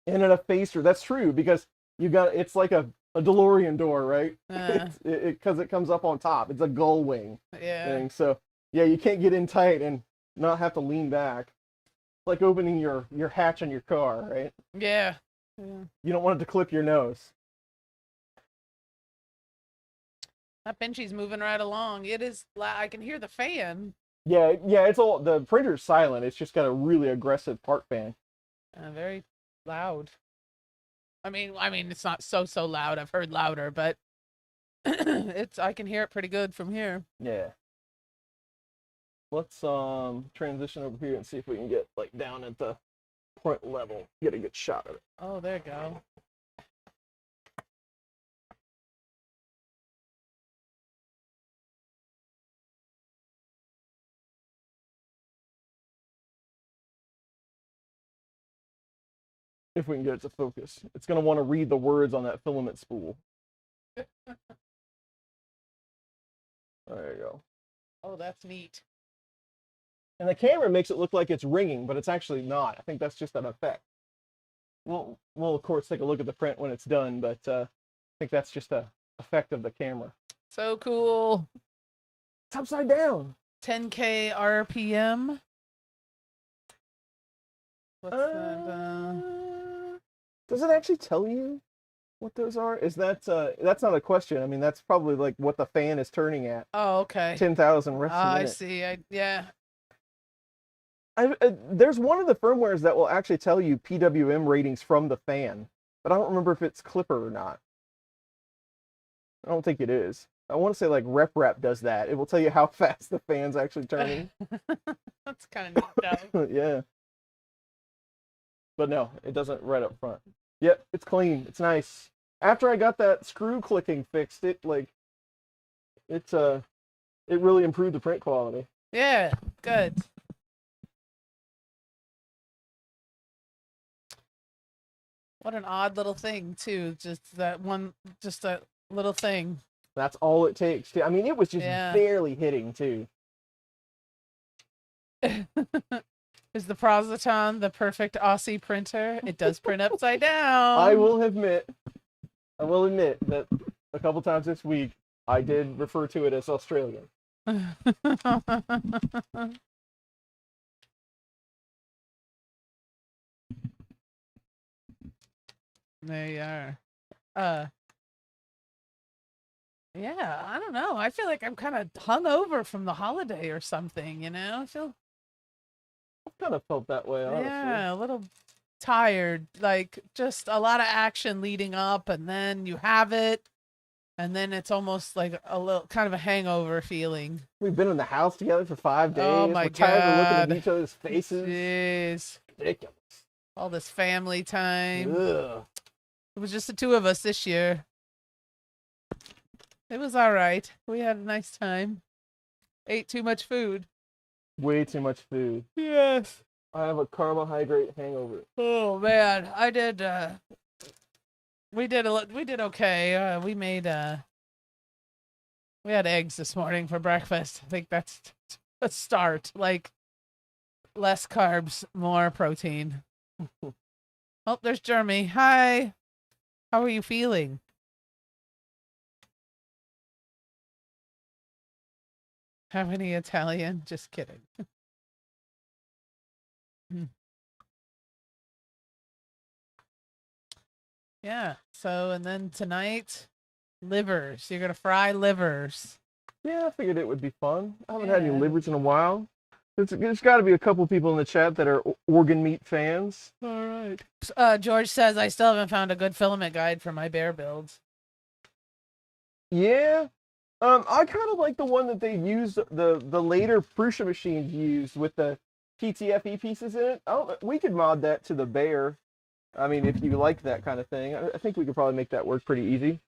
And a facer, that's true, because it's like a DeLorean door, right? Because it comes up on top. It's a gull wing thing. So yeah, you can't get in tight and not have to lean back. It's like opening your hatch on your car, right? Yeah. You don't want it to clip your nose. That Benchy's moving right along. It is I can hear the fan. Yeah, it's all, the printer's silent. It's just got a really aggressive part fan. Very loud. I mean, it's not so loud. I've heard louder, but I can hear it pretty good from here. Yeah. Let's transition over here and see if we can get like down at the print level. Get a good shot of it. Oh, there you go. If we can get it to focus. It's going to want to read the words on that filament spool. There you go. Oh, that's neat. And the camera makes it look like it's ringing, but it's actually not. I think that's just an effect. We'll of course take a look at the print when it's done, but I think that's just an effect of the camera. So cool. It's upside down. 10K RPM. What's that? Does it actually tell you what those are? Is that that's not a question. I mean, that's probably like what the fan is turning at. Oh, okay. 10,000 reps a minute. I see. Yeah. There's one of the firmwares that will actually tell you PWM ratings from the fan, but I don't remember if it's Clipper or not. I don't think it is. I want to say like RepRap does that. It will tell you how fast the fan's actually turning. That's kind of neat though. Yeah. But no, it doesn't right up front. Yep, it's clean. It's nice. After I got that screw clicking fixed, it really improved the print quality. Yeah, good. What an odd little thing, too. Just a little thing. That's all it takes. I mean, it was just Yeah. barely hitting, too. Is the Positron the perfect Aussie printer? It does print upside down. I will admit that a couple times this week, I did refer to it as Australian. There you are. Yeah, I don't know. I feel like I'm kind of hungover from the holiday or something, you know? I feel I've kind of felt that way, honestly. yeah, a little tired. Like just a lot of action leading up, and then you have it, and then it's almost like a little kind of a hangover feeling. We've been in the house together for 5 days. Oh my We're tired of looking God. at each other's faces. Jeez. Ridiculous. All this family time. Ugh. It was just the two of us this year. It was all right. We had a nice time. Ate too much food. Way too much food. Yes. I have a carbohydrate hangover. Oh man, I did. We did okay. We had eggs this morning for breakfast. I think that's a start. Like less carbs, more protein. Oh, there's Jeremy. Hi. How are you feeling? Have any Italian? Just kidding. Yeah. So, and then tonight, livers. You're gonna fry livers. Yeah, I figured it would be fun. I haven't had any Yeah. livers in a while. There's got to be a couple people in the chat that are organ meat fans. All right. George says I still haven't found a good filament guide for my bear builds. Yeah. I kind of like the one that they used, the later Prusa machines used with the PTFE pieces in it. We could mod that to the bear. I mean, if you like that kind of thing, I think we could probably make that work pretty easy.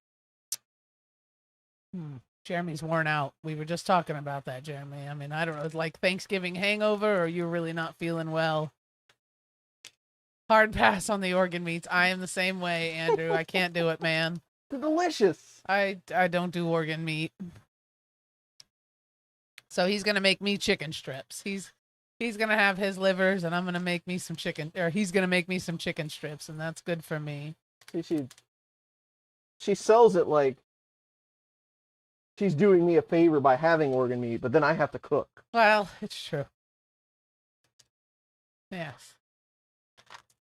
Jeremy's worn out. We were just talking about that, Jeremy. I mean, I don't know, it's like Thanksgiving hangover, or you're really not feeling well. Hard pass on the organ meats. I am the same way, Andrew. I can't do it, man. They're delicious. I don't do organ meat. So he's gonna make me chicken strips. He's gonna have his livers, and I'm gonna make me some chicken, or he's gonna make me some chicken strips, and that's good for me. She sells it like she's doing me a favor by having organ meat, but then I have to cook. Well, it's true. Yes.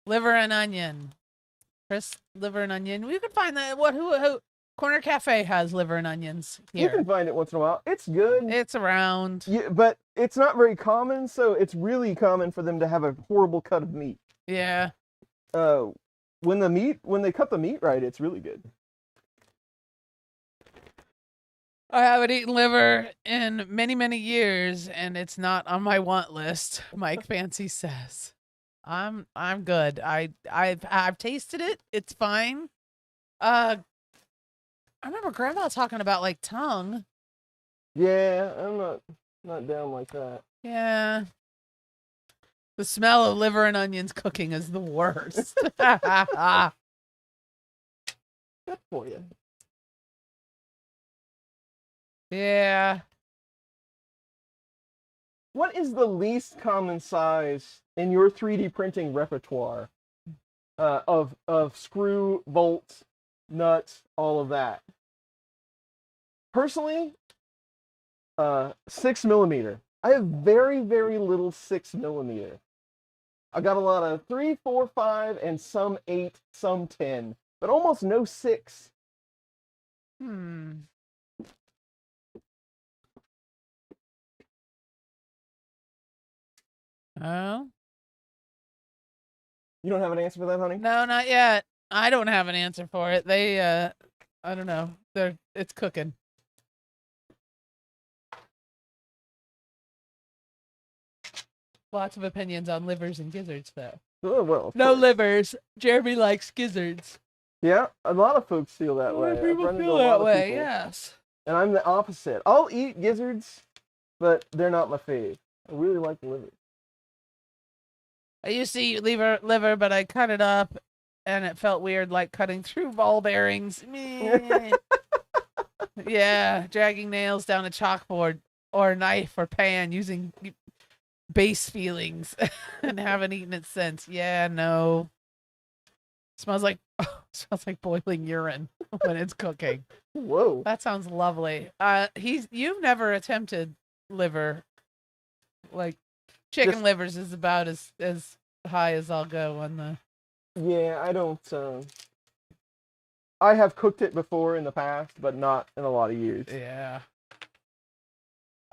Liver and onion. Chris, liver and onion. We could find that. Who? Corner Cafe has liver and onions here. You can find it once in a while. It's good. It's around. Yeah, but it's not very common, so it's really common for them to have a horrible cut of meat. Yeah. When they cut the meat right, it's really good. I haven't eaten liver in many, many years, and it's not on my want list. Mike Fancy says, "I'm good. I've tasted it. It's fine. I remember Grandma talking about like tongue. Yeah, I'm not down like that. Yeah. The smell of liver and onions cooking is the worst. Good for you. Yeah. What is the least common size in your 3D printing repertoire of screw, bolts, nuts, all of that? Personally, 6 millimeter. I have very, very little 6 millimeter. I got a lot of 3, 4, 5, and some 8, some 10, but almost no 6. Oh? You don't have an answer for that, honey? No, not yet. I don't have an answer for it. They, I don't know. It's cooking. Lots of opinions on livers and gizzards, though. Oh, well, No course. livers. Jeremy likes gizzards. Yeah, a lot of folks feel that way. I've People run into feel a lot that of way, people. yes. And I'm the opposite. I'll eat gizzards, but they're not my fave. I really like the liver. I used to eat liver, but I cut it up, and it felt weird, like cutting through ball bearings. Meh. Yeah, dragging nails down a chalkboard or a knife or pan using base feelings and haven't eaten it since. Yeah, no. Smells like boiling urine when it's cooking. Whoa. That sounds lovely. You've never attempted liver. Like chicken livers is about as high as I'll go on the. Yeah, I don't. I have cooked it before in the past, but not in a lot of years. Yeah.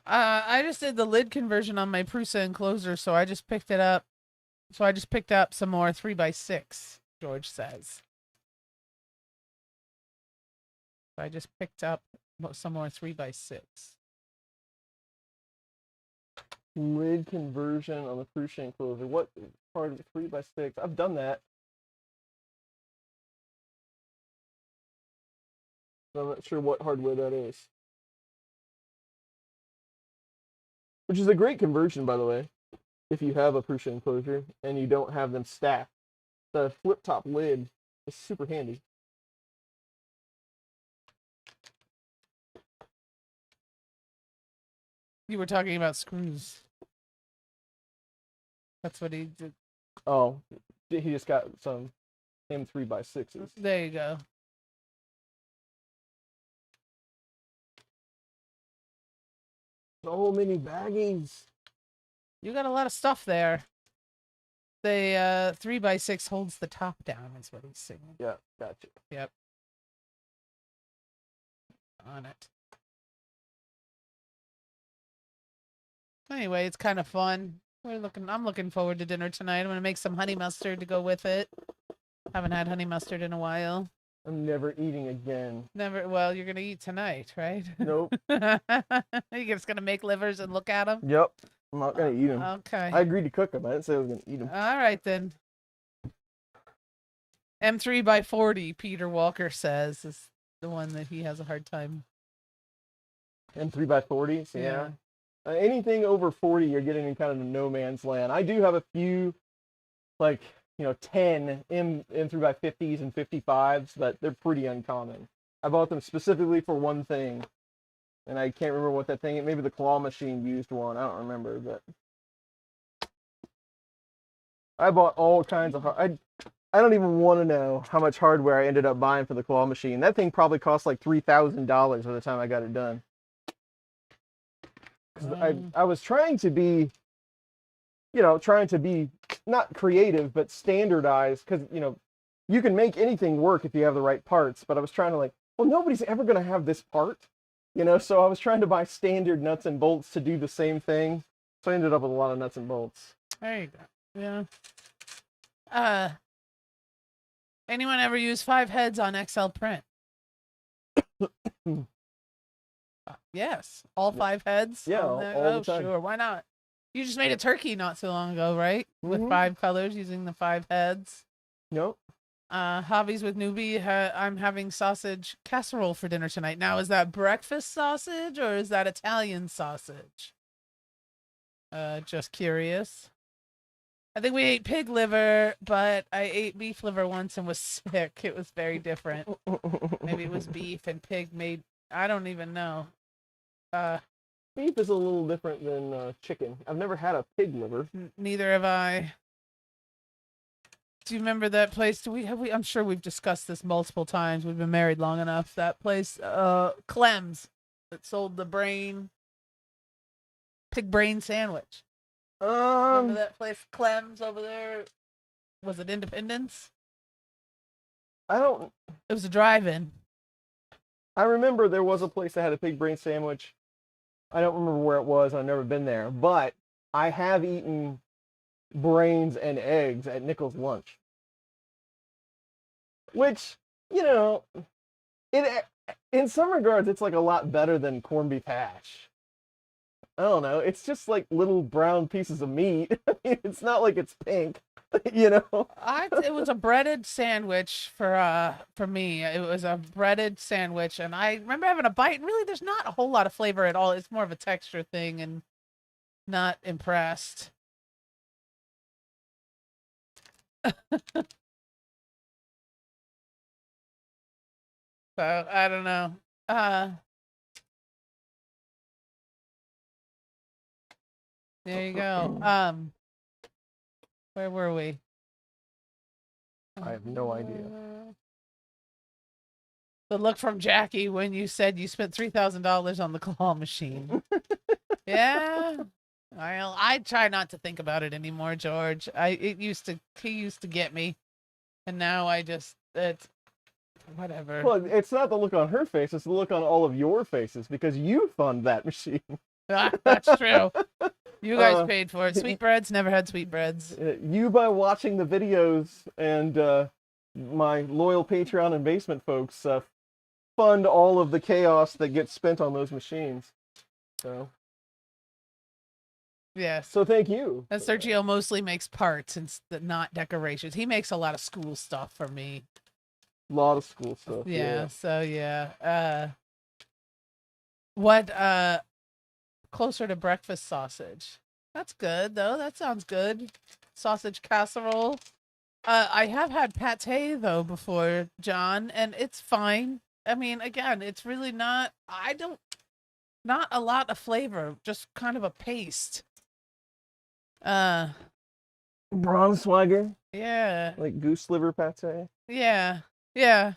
I just did the lid conversion on my Prusa enclosure, so I just picked it up. So I just picked up some more 3x6. George says. I just picked up some more 3x6. Lid conversion on the Prusa enclosure. What part of the 3x6? I've done that. I'm not sure what hardware that is. Which is a great conversion, by the way, if you have a Prusa enclosure and you don't have them stacked. The flip-top lid is super handy. You were talking about screws. That's what he did. Oh, he just got some M3x6s. There you go. So many baggies. You got a lot of stuff there. The 3x6 holds the top down, is what he's saying. Yeah, gotcha. Yep. On it. Anyway, it's kind of fun. I'm looking forward to dinner tonight. I'm gonna make some honey mustard to go with it. Haven't had honey mustard in a while. I'm never eating again. Never. Well, you're gonna eat tonight, right? Nope. You're just gonna make livers and look at them. Yep. I'm not gonna eat them. Okay. I agreed to cook them. I didn't say I was gonna eat them. All right then. M3x40, Peter Walker says, is the one that he has a hard time. M3x40s, yeah. Anything over 40, you're getting in kind of a no man's land. I do have a few, like, 10 M3x50s and 55s, but they're pretty uncommon. I bought them specifically for one thing, and I can't remember what that thing. Maybe the claw machine used one. I don't remember, but I bought all kinds of. I don't even want to know how much hardware I ended up buying for the claw machine. That thing probably cost like $3,000 by the time I got it done. I was trying to be, not creative, but standardized, because, you can make anything work if you have the right parts, but I was trying to well, nobody's ever going to have this part, so I was trying to buy standard nuts and bolts to do the same thing, so I ended up with a lot of nuts and bolts. There you go. Yeah. Anyone ever use 5 heads on XL print? Yes, all 5 heads. Yeah, all the time. Sure, why not? You just made a turkey not so long ago, right? With 5 colors using the 5 heads. Nope. Hobbies with newbie. I'm having sausage casserole for dinner tonight. Now, is that breakfast sausage or is that Italian sausage? Just curious. I think we ate pig liver, but I ate beef liver once and was sick. It was very different. Maybe it was beef and pig made. I don't even know. Beef is a little different than chicken. I've never had a pig liver. Neither have I. Do you remember that place? I'm sure we've discussed this multiple times. We've been married long enough. That place, Clem's, that sold the pig brain sandwich. Remember that place, Clem's, over there? Was it Independence? It was a drive-in. I remember there was a place that had a pig brain sandwich. I don't remember where it was. I've never been there, but I have eaten brains and eggs at Nichols Lunch, which, in some regards, it's like a lot better than corned beef hash. I don't know. It's just like little brown pieces of meat. It's not like it's pink. You know? It was a breaded sandwich for me. It was a breaded sandwich, and I remember having a bite. And really, there's not a whole lot of flavor at all. It's more of a texture thing, and not impressed. So I don't know. There you go. Where were we? I have no idea. The look from Jackie when you said you spent $3,000 on the claw machine. Yeah. Well, I try not to think about it anymore, George. He used to get me, and now it's whatever. Well, it's not the look on her face; it's the look on all of your faces because you fund that machine. That's true. You guys paid for it. Sweetbreads, never had sweetbreads. You, by watching the videos, and my loyal Patreon and basement folks fund all of the chaos that gets spent on those machines. So yes. So thank you. And Sergio mostly makes parts and not decorations. He makes a lot of school stuff for me. A lot of school stuff. Yeah. So yeah. What closer to breakfast sausage? That's good though. That sounds good. Sausage casserole. I have had pate though before, John, and it's fine. I mean, again, it's really not not a lot of flavor, just kind of a paste. Braunschweiger? Yeah. Like goose liver pate? Yeah. Yeah.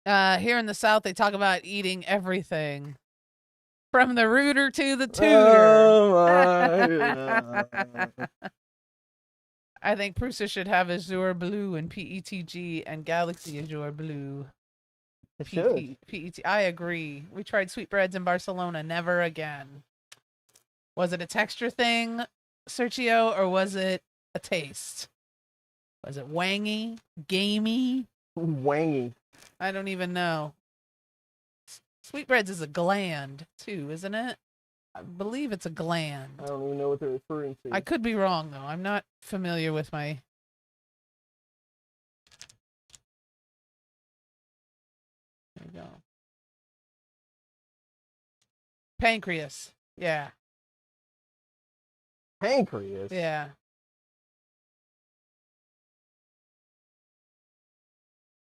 Here in the South, they talk about eating everything. From the rooter to the tutor. I think Prusa should have Azure Blue and PETG and Galaxy Azure Blue. PET. I agree. We tried sweetbreads in Barcelona. Never again. Was it a texture thing, Sergio, or was it a taste? Was it wangy? Gamey? Wangy. I don't even know. Sweetbreads is a gland, too, isn't it? I believe it's a gland. I don't even know what they're referring to. I could be wrong, though. I'm not familiar with my... There you go. Pancreas. Yeah. Pancreas? Yeah.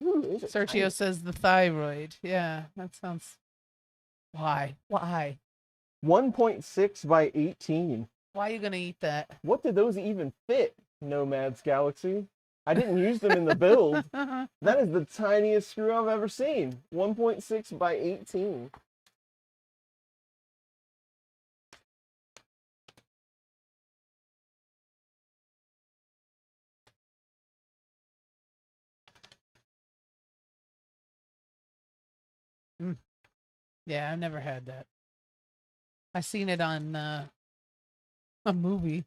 Sergio says the thyroid. Yeah, that sounds... Why? 1.6 by 18. Why are you going to eat that? What did those even fit, Nomad's Galaxy? I didn't use them in the build. That is the tiniest screw I've ever seen. 1.6 by 18. Yeah, I've never had that. I seen it on a movie,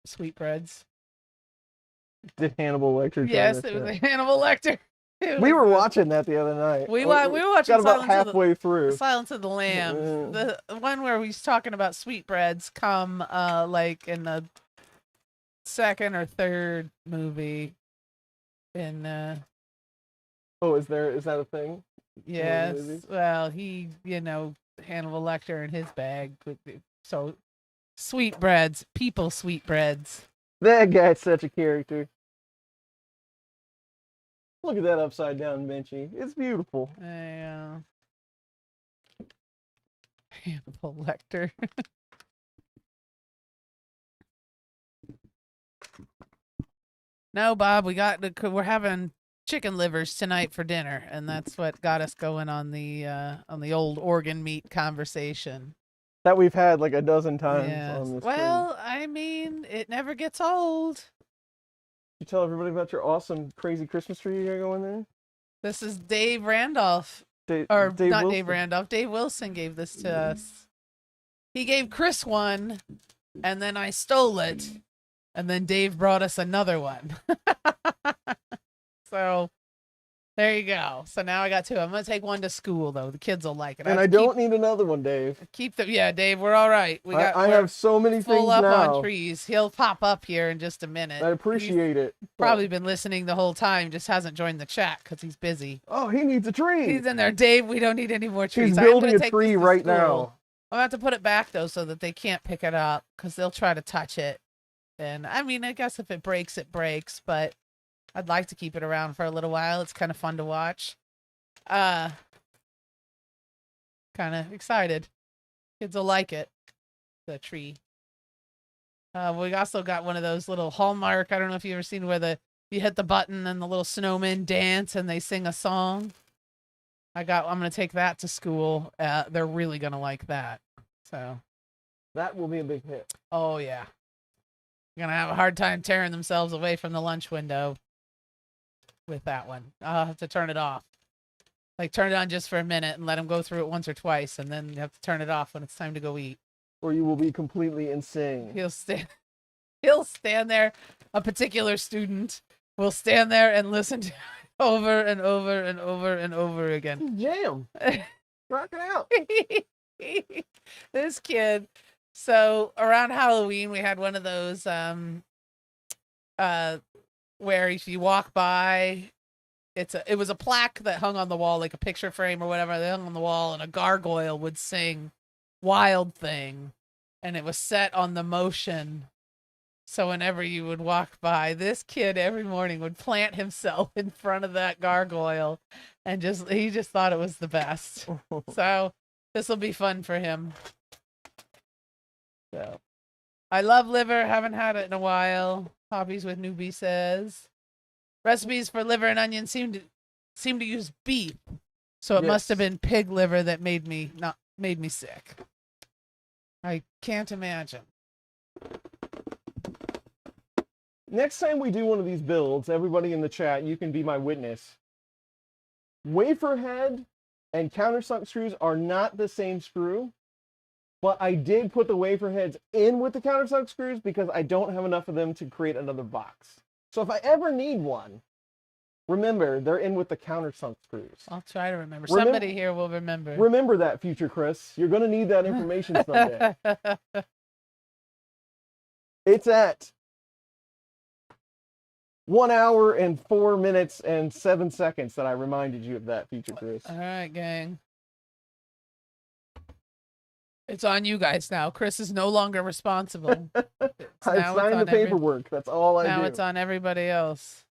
Sweetbreads. Did Hannibal Lecter? Yes, it was a Hannibal Lecter. We were watching that the other night. We were watching. Got about halfway through. Silence of the Lambs, the one where he's talking about sweetbreads come like in the second or third movie. In oh, is that a thing? Yes. Well, Hannibal Lecter in his bag. So, sweetbreads, people sweetbreads. That guy's such a character. Look at that upside down benchy. It's beautiful. Hannibal Lecter. No, Bob, we're having chicken livers tonight for dinner, and that's what got us going on the old organ meat conversation that we've had like a dozen times on this. Well, I mean, it never gets old. You tell everybody about your awesome, crazy Christmas tree you got going there? This is Dave Randolph. Dave not Wilson. Dave Randolph. Dave Wilson gave this to us. He gave Chris one, and then I stole it, and then Dave brought us another one. So There you go. So now I got two. I'm gonna take one to school though. The kids will like it. And I don't need another one, Dave. Keep them. Yeah, Dave, we're all right. I have so many full things up now. on trees. He'll pop up here in just a minute. I appreciate it. Probably been listening the whole time, just hasn't joined the chat because he's busy. Oh, he needs a tree. He's in there. Dave, we don't need any more trees. He's building a tree right now. I'm going to have to put it back, though, so that they can't pick it up because they'll try to touch it. And, I mean, I guess if it breaks, it breaks. But I'd like to keep it around for a little while. It's kind of fun to watch. Kind of excited. Kids will like it. The tree. We also got one of those little Hallmark. I don't know if you've ever seen where you hit the button and the little snowmen dance and they sing a song. I'm going to take that to school. They're really going to like that. So that will be a big hit. Oh, yeah. They're going to have a hard time tearing themselves away from the lunch window with that one. I'll have to turn it off. Like, turn it on just for a minute and let them go through it once or twice, and then you have to turn it off when it's time to go eat. Or you will be completely insane. He'll stand there. A particular student will stand there and listen to it over and over and over and over again. Jam. Rock it out. This kid. So around Halloween, we had one of those where if you walk by, it was a plaque that hung on the wall, like a picture frame or whatever. They hung on the wall, and a gargoyle would sing "Wild Thing," and it was set on the motion. So whenever you would walk by, this kid every morning would plant himself in front of that gargoyle, and he just thought it was the best. So this will be fun for him. So I love liver. Haven't had it in a while. Hobbies with Newbie says. Recipes for liver and onion seem to use beef, so it must have been pig liver that made me sick. I can't imagine. Next time we do one of these builds, everybody in the chat, you can be my witness. Wafer head and countersunk screws are not the same screw, but I did put the wafer heads in with the countersunk screws because I don't have enough of them to create another box. So if I ever need one, remember, they're in with the countersunk screws. I'll try to remember. Somebody here will remember. Remember that, future Chris. You're going to need that information someday. It's at 1 hour and 4 minutes and 7 seconds that I reminded you of that, future Chris. All right, gang. It's on you guys now. Chris is no longer responsible. I signed the paperwork. That's all I do. Now it's on everybody else.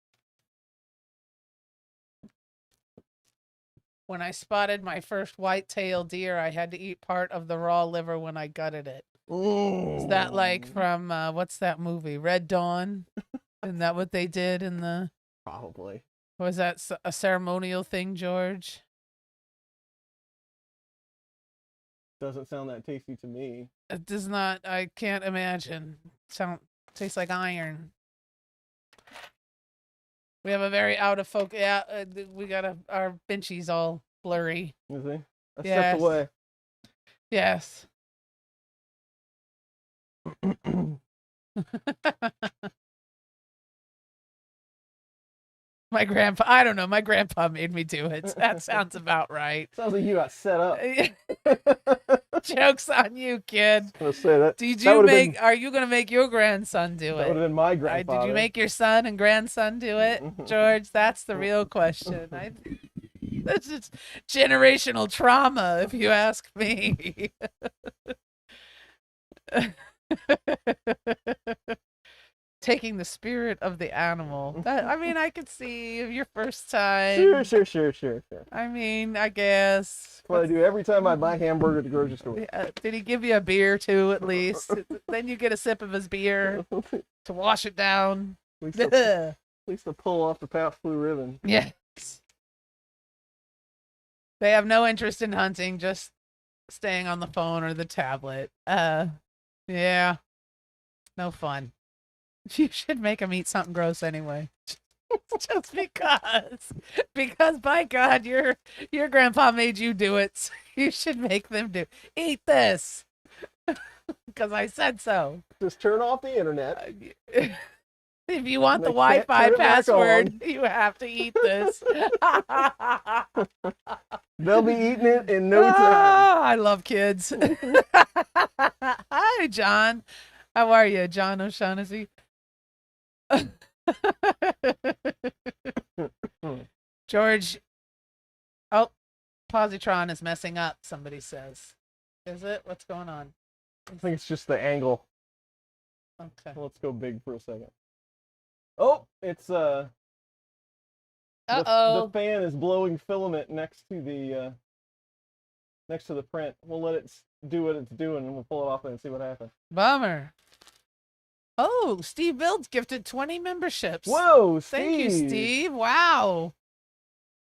When I spotted my first white-tailed deer, I had to eat part of the raw liver when I gutted it. Ooh. Is that like from, what's that movie? Red Dawn? Isn't that what they did in the... Probably. Was that a ceremonial thing, George? Doesn't sound that tasty to me. It does not. I can't imagine. Tastes like iron. We have a very out of focus. Yeah, we got our Vinci's all blurry. Is he? A Yes. step away. Yes. My grandpa, I don't know. My grandpa made me do it. That sounds about right. Sounds like you got set up. Joke's on you, kid. I was say that. Are you going to make your grandson do it? That would have been my grandfather. Did you make your son and grandson do it, George? That's the real question. This is generational trauma, if you ask me. Taking the spirit of the animal. I could see your first time. Sure. I mean, I guess. That's what I do every time I buy hamburger at the grocery store. Did he give you a beer too, at least? Then you get a sip of his beer to wash it down. At least to pull off the past blue ribbon. Yes. They have no interest in hunting, just staying on the phone or the tablet. Yeah. No fun. You should make them eat something gross anyway. Just because. Because, by God, your grandpa made you do it. So you should make them eat this. Because I said so. Just turn off the internet. If you want the They can't Wi-Fi turn it back password, you have to eat this. They'll be eating it in no time. Ah, I love kids. Hi, John. How are you, John O'Shaughnessy? George. Oh, Positron is messing up, somebody says. Is it? What's going on? I think it's just the angle. Okay. Let's go big for a second. Oh, it's the Uh-oh. fan is blowing filament next to the print. We'll let it do what it's doing, and we'll pull it off and see what happens. Bummer. Oh, Steve Builds gifted 20 memberships. Whoa, Steve! Thank you, Steve. Wow.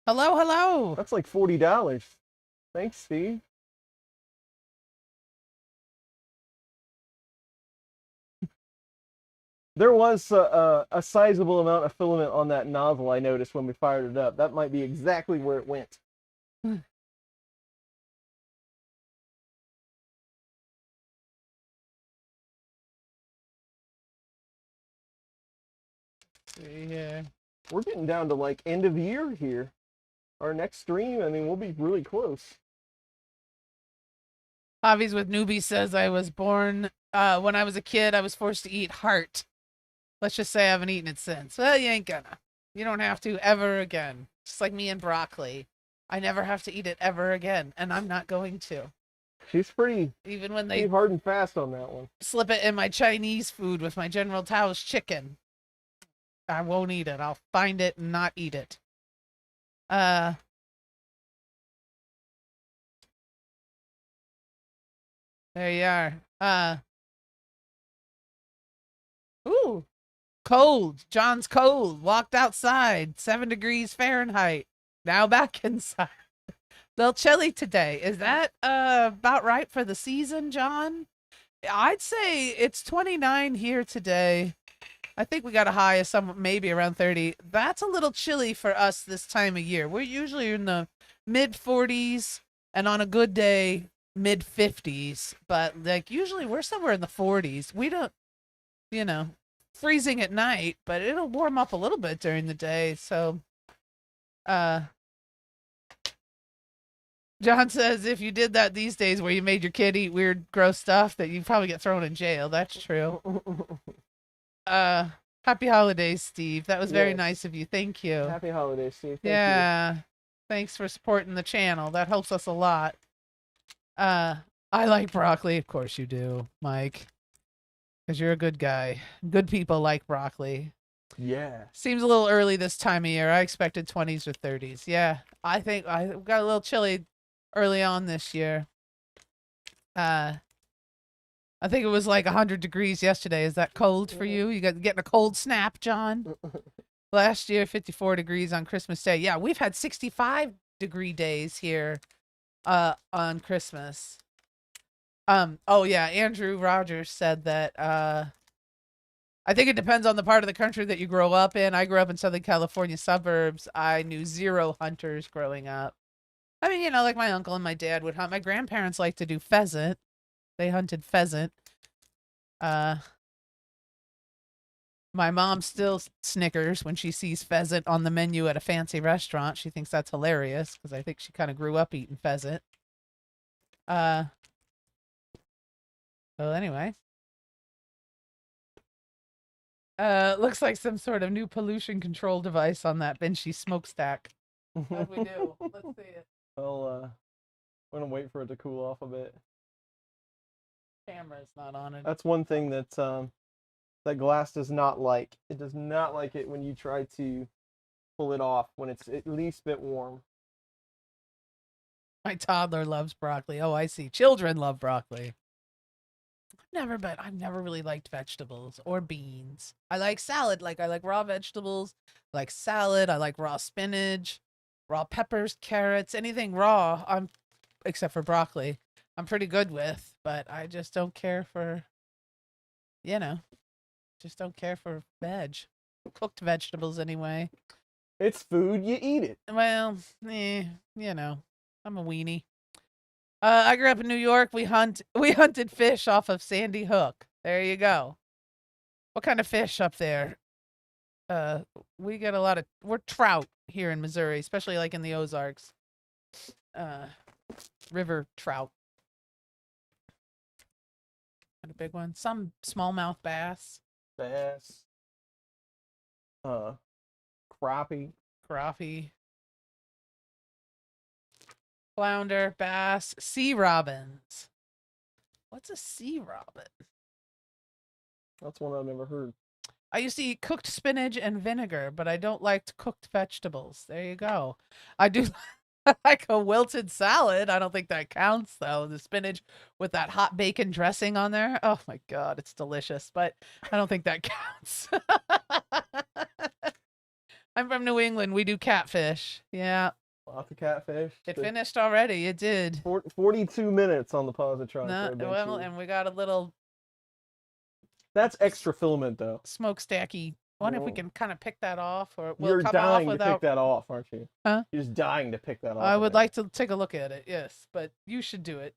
Hello, hello. That's like $40. Thanks, Steve. There was a sizable amount of filament on that nozzle I noticed when we fired it up. That might be exactly where it went. See here. We're getting down to like end of year here. Our next stream, I mean, we'll be really close. Hobbies with Newbie says I was born, when I was a kid, I was forced to eat heart. Let's just say I haven't eaten it since. Well, you ain't gonna. You don't have to ever again. Just like me and broccoli. I never have to eat it ever again, and I'm not going to. She's pretty Even when they hard and fast on that one. slip it in my Chinese food with my General Tao's chicken, I won't eat it. I'll find it and not eat it. There you are. Ooh. Cold. John's cold. Walked outside. 7 degrees Fahrenheit. Now back inside. Little chilly today. Is that about right for the season, John? I'd say it's 29 here today. I think we got a high of maybe around 30. That's a little chilly for us this time of year. We're usually in the mid 40s and on a good day mid 50s, but like usually we're somewhere in the 40s. We don't, freezing at night, but it'll warm up a little bit during the day. So John says if you did that these days where you made your kid eat weird gross stuff, that you'd probably get thrown in jail. That's true. Happy holidays, Steve. That was very nice of you. Thank you. Happy holidays, Steve. Thank you. Thanks for supporting the channel. That helps us a lot. I like broccoli. Of course you do, Mike. Because you're a good guy. Good people like broccoli. Yeah. Seems a little early this time of year. I expected 20s or 30s. Yeah. I think I got a little chilly early on this year. I think it was like 100 degrees yesterday. Is that cold for you? You getting a cold snap, John? Last year, 54 degrees on Christmas Day. Yeah, we've had 65-degree days here on Christmas. Oh yeah, Andrew Rogers said that I think it depends on the part of the country that you grow up in. I grew up in Southern California suburbs. I knew 0 hunters growing up. I mean, like my uncle and my dad would hunt. My grandparents liked to do pheasant. They hunted pheasant. My mom still snickers when she sees pheasant on the menu at a fancy restaurant. She thinks that's hilarious because I think she kind of grew up eating pheasant. Well, anyway. Looks like some sort of new pollution control device on that Benchy smokestack. How'd we do? Let's see it. Well, I'm gonna wait for it to cool off a bit. Camera's not on it. That's one thing that that glass does not like. It does not like it when you try to pull it off when it's at least a bit warm. My toddler loves broccoli. Oh, I see. Children love broccoli. I've never really liked vegetables or beans. I like salad. I like raw vegetables. I like salad. I like raw spinach, raw peppers, carrots, anything raw. Except for broccoli. I'm pretty good with, but I just don't care for, just don't care for cooked vegetables anyway. It's food, you eat it. Well, I'm a weenie. I grew up in New York. We hunted fish off of Sandy Hook. There you go. What kind of fish up there? we get a lot of we're trout here in Missouri, especially like in the Ozarks. River trout. Not a big one. Some smallmouth bass. Bass. Crappie. Crappie. Flounder, bass, sea robins. What's a sea robin? That's one I've never heard. I used to eat cooked spinach and vinegar, but I don't like cooked vegetables. There you go. I do like a wilted salad. I don't think that counts, though. The spinach with that hot bacon dressing on there. Oh, my God. It's delicious, but I don't think that counts. I'm from New England. We do catfish. Yeah. Lots of catfish. It finished already. It did. 42 minutes on the Positron. No, well, and we got a little That's extra filament, though. smokestacky. I wonder if we Oh. can kind of pick that off, or will You're it come off dying to without. pick that off, aren't you? Huh? You're just dying to pick that off. I of would there. like to take a look at it, yes, but you should do it.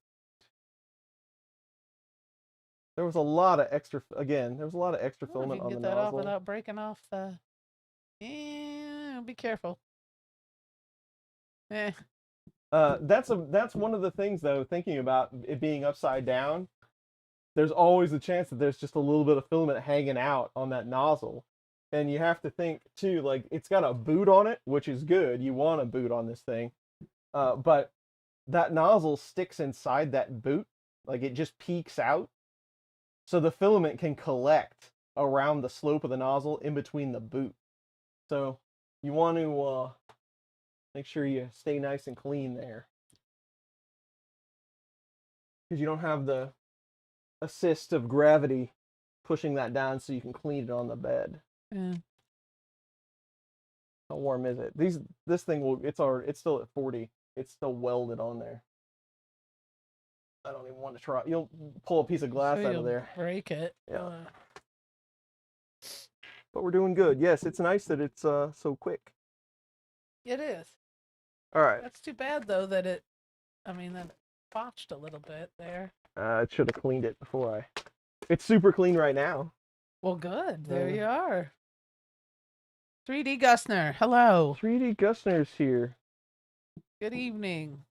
There was a lot of extra. Again, there was a lot of extra I wonder if filament you on can the get that off nozzle. without breaking off the. Be careful. Eh. That's one of the things, though. Thinking about it being upside down, there's always a chance that there's just a little bit of filament hanging out on that nozzle, and you have to think too. Like, it's got a boot on it, which is good. You want a boot on this thing, but that nozzle sticks inside that boot. Like, it just peeks out, so the filament can collect around the slope of the nozzle in between the boot. So you want to make sure you stay nice and clean there, because you don't have the assist of gravity pushing that down, so you can clean it on the bed. Yeah. How warm is it? This thing will. It's still at 40. It's still welded on there. I don't even want to try. You'll pull a piece of glass Sure out of you'll there. break it. Yeah. But we're doing good. Yes, it's nice that it's so quick. It is. All right. That's too bad though that it. I mean that it botched a little bit there. I should have cleaned it before I. It's super clean right now. Well, good. There Yeah. you are. 3D Gusner, hello. 3D Gusner's here. Good evening.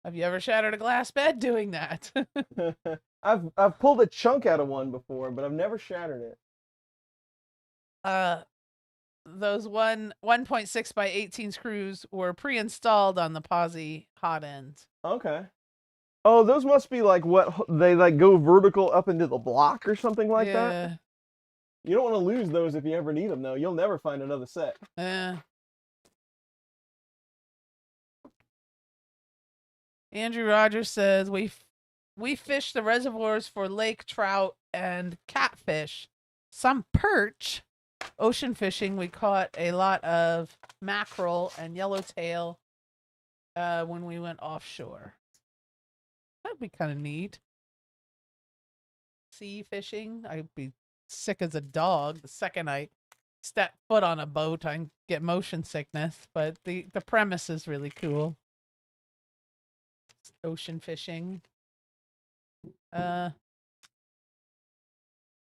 Have you ever shattered a glass bed doing that? I've pulled a chunk out of one before, but I've never shattered it. Those 1.6 by 18 screws were pre-installed on the Posi Hotends. Okay. Oh, those must be like what they like go vertical up into the block or something like that. You don't want to lose those if you ever need them, though. You'll never find another set. Yeah. Andrew Rogers says we fish the reservoirs for lake trout and catfish, some perch. Ocean fishing, we caught a lot of mackerel and yellowtail when we went offshore. That'd be kind of neat. Sea fishing, I'd be sick as a dog the second I step foot on a boat. I get motion sickness, but the premise is really cool. Ocean fishing.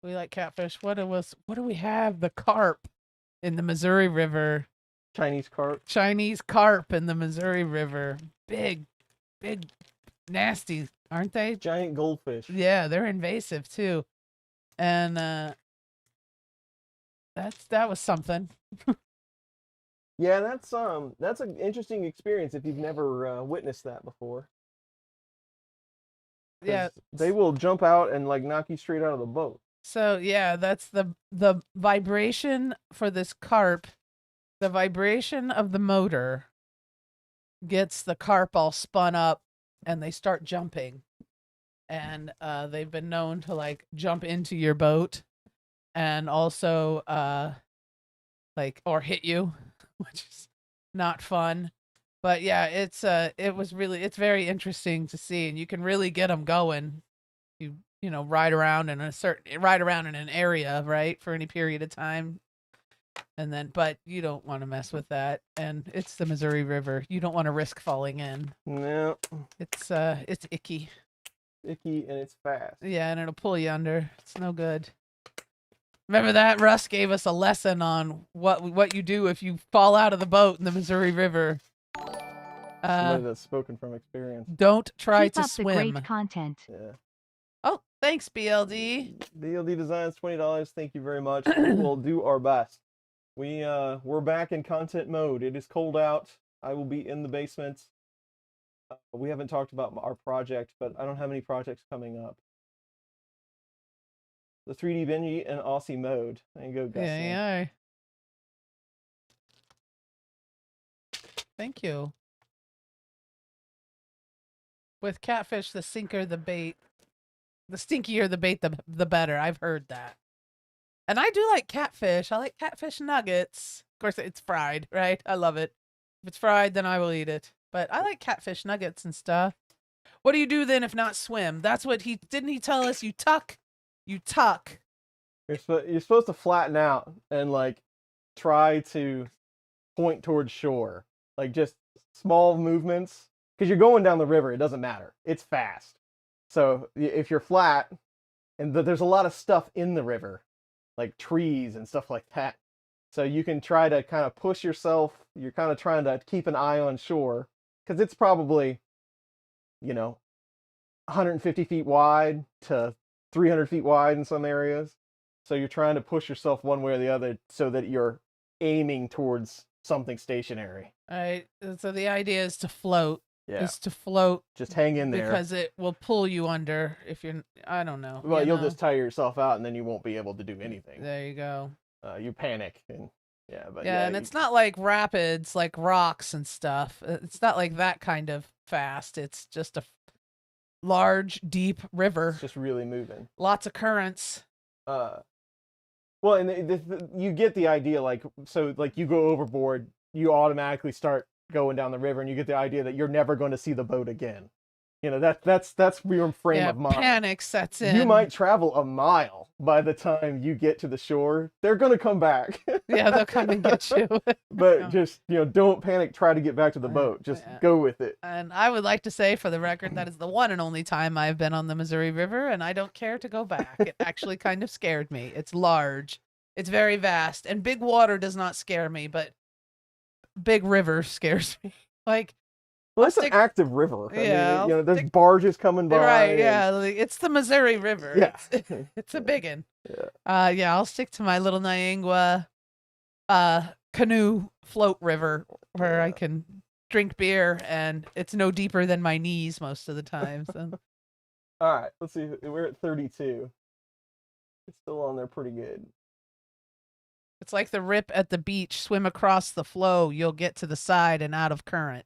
We like catfish. What do we have? The carp in the Missouri River. Chinese carp. Chinese carp in the Missouri River. Big, nasty, aren't they? Giant goldfish. Yeah, they're invasive too. And that was something. Yeah, that's an interesting experience if you've never witnessed that before. Yeah, They will jump out and like knock you straight out of the boat. so yeah, that's the vibration for this carp. The vibration of the motor gets the carp all spun up and they start jumping. And they've been known to like jump into your boat and also or hit you, which is not fun. But yeah, it's very interesting to see, and you can really get them going. You ride around in an area, right, for any period of time. And then, but you don't want to mess with that. And it's the Missouri River. You don't want to risk falling in. No. It's icky. Icky and it's fast. Yeah, and it'll pull you under. It's no good. Remember that? Russ gave us a lesson on what you do if you fall out of the boat in the Missouri River. Somebody that's spoken from experience. Don't try Keep to up swim. the great content. Yeah. Oh, thanks, BLD. BLD Designs, $20. Thank you very much. We will do our best. We're back in content mode. It is cold out. I will be in the basement. We haven't talked about our project, but I don't have any projects coming up. The 3D Benji and Aussie mode. There you go, Gussie. Yeah. Thank you. With catfish, the stinkier the bait, the better. I've heard that. And I do like catfish. I like catfish nuggets. Of course, it's fried, right? I love it. If it's fried, then I will eat it. But I like catfish nuggets and stuff. What do you do then if not swim? That's what didn't he tell us? You tuck. You're supposed to flatten out and like try to point towards shore. Like just small movements. Because you're going down the river, it doesn't matter. It's fast. So if you're flat, and there's a lot of stuff in the river, like trees and stuff like that. So you can try to kind of push yourself. You're kind of trying to keep an eye on shore. Because it's probably, 150 feet wide to 300 feet wide in some areas. So you're trying to push yourself one way or the other so that you're aiming towards something stationary. All right. So the idea is to float. Yeah. Is to float. Just hang in there. Because it will pull you under if you're, I don't know. Well, you'll just tire yourself out and then you won't be able to do anything. There you go. You panic. And and it's not like rapids, like rocks and stuff. It's not like that kind of fast. It's just a large, deep river. It's just really moving. Lots of currents. Well, and you get the idea, like, so like you go overboard, you automatically start going down the river, and you get the idea that you're never going to see the boat again. That's your frame of mind. Panic sets in. You might travel a mile by the time you get to the shore. They're going to come back. Yeah, they'll come and get you. But just, don't panic. Try to get back to the boat. Just go with it. And I would like to say, for the record, that is the one and only time I've been on the Missouri River, and I don't care to go back. It actually kind of scared me. It's large. It's very vast. And big water does not scare me, but big river scares me. Well, it's an active river. Yeah. I mean, there's barges coming by. Right, yeah. It's the Missouri River. Yeah. It's a big one. Yeah. I'll stick to my little Niangua canoe float river where I can drink beer, and it's no deeper than my knees most of the time. So. All right, let's see. We're at 32. It's still on there pretty good. It's like the rip at the beach. Swim across the flow. You'll get to the side and out of current.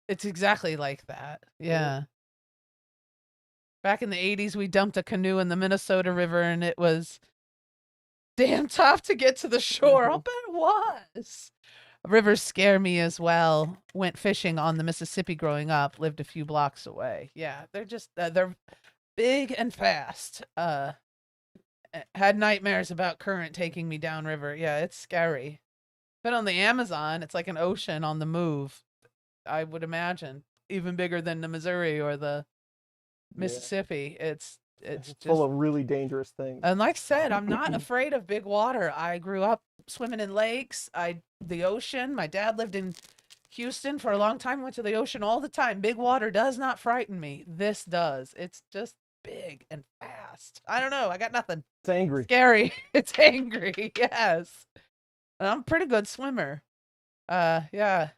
It's exactly like that. Yeah. Back in the 80s, we dumped a canoe in the Minnesota River, and it was damn tough to get to the shore. I'll bet it was. Rivers scare me as well. Went fishing on the Mississippi growing up. Lived a few blocks away. Yeah, they're just they're big and fast. Had nightmares about current taking me downriver. Yeah, it's scary. Been on the Amazon. It's like an ocean on the move. I would imagine even bigger than the Missouri or the Mississippi. Yeah. It's just full of really dangerous things. And like I said, I'm not afraid of big water. I grew up swimming in lakes. The ocean. My dad lived in Houston for a long time. Went to the ocean all the time. Big water does not frighten me. This does. It's just big and fast. I don't know. I got nothing. It's angry. Scary. It's angry. Yes. And I'm a pretty good swimmer. Yeah.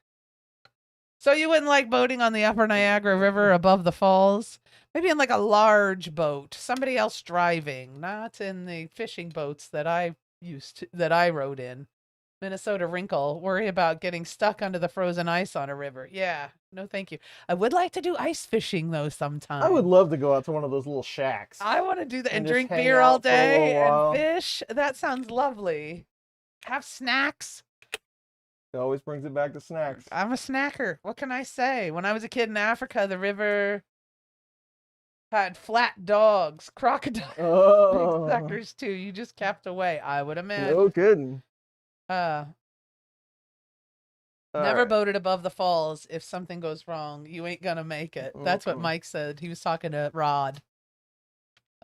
So you wouldn't like boating on the upper Niagara River above the falls? Maybe in like a large boat, somebody else driving, not in the fishing boats that I rode in. Minnesota Wrinkle, worry about getting stuck under the frozen ice on a river. Yeah, no thank you. I would like to do ice fishing though sometime. I would love to go out to one of those little shacks. I want to do that and drink beer all day and fish. That sounds lovely. Have snacks. It always brings it back to snacks. I'm a snacker. What can I say? When I was a kid in Africa, the river had flat dogs, crocodiles, big suckers too. You just kept away, I would imagine. No kidding. Never boated above the falls. If something goes wrong, you ain't gonna make it. That's what Mike said. He was talking to Rod.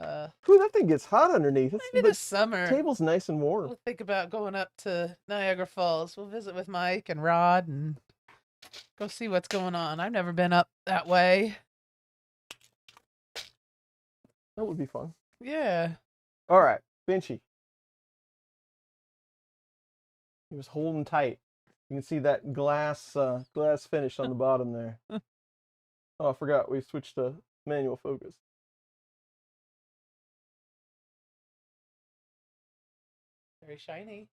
Ooh, that thing gets hot underneath. Maybe this summer. Table's nice and warm. We'll think about going up to Niagara Falls. We'll visit with Mike and Rod and go see what's going on. I've never been up that way. That would be fun. Yeah. All right, Benchy. He was holding tight. You can see that glass finish on the bottom there. Oh, I forgot we switched to manual focus. Very shiny.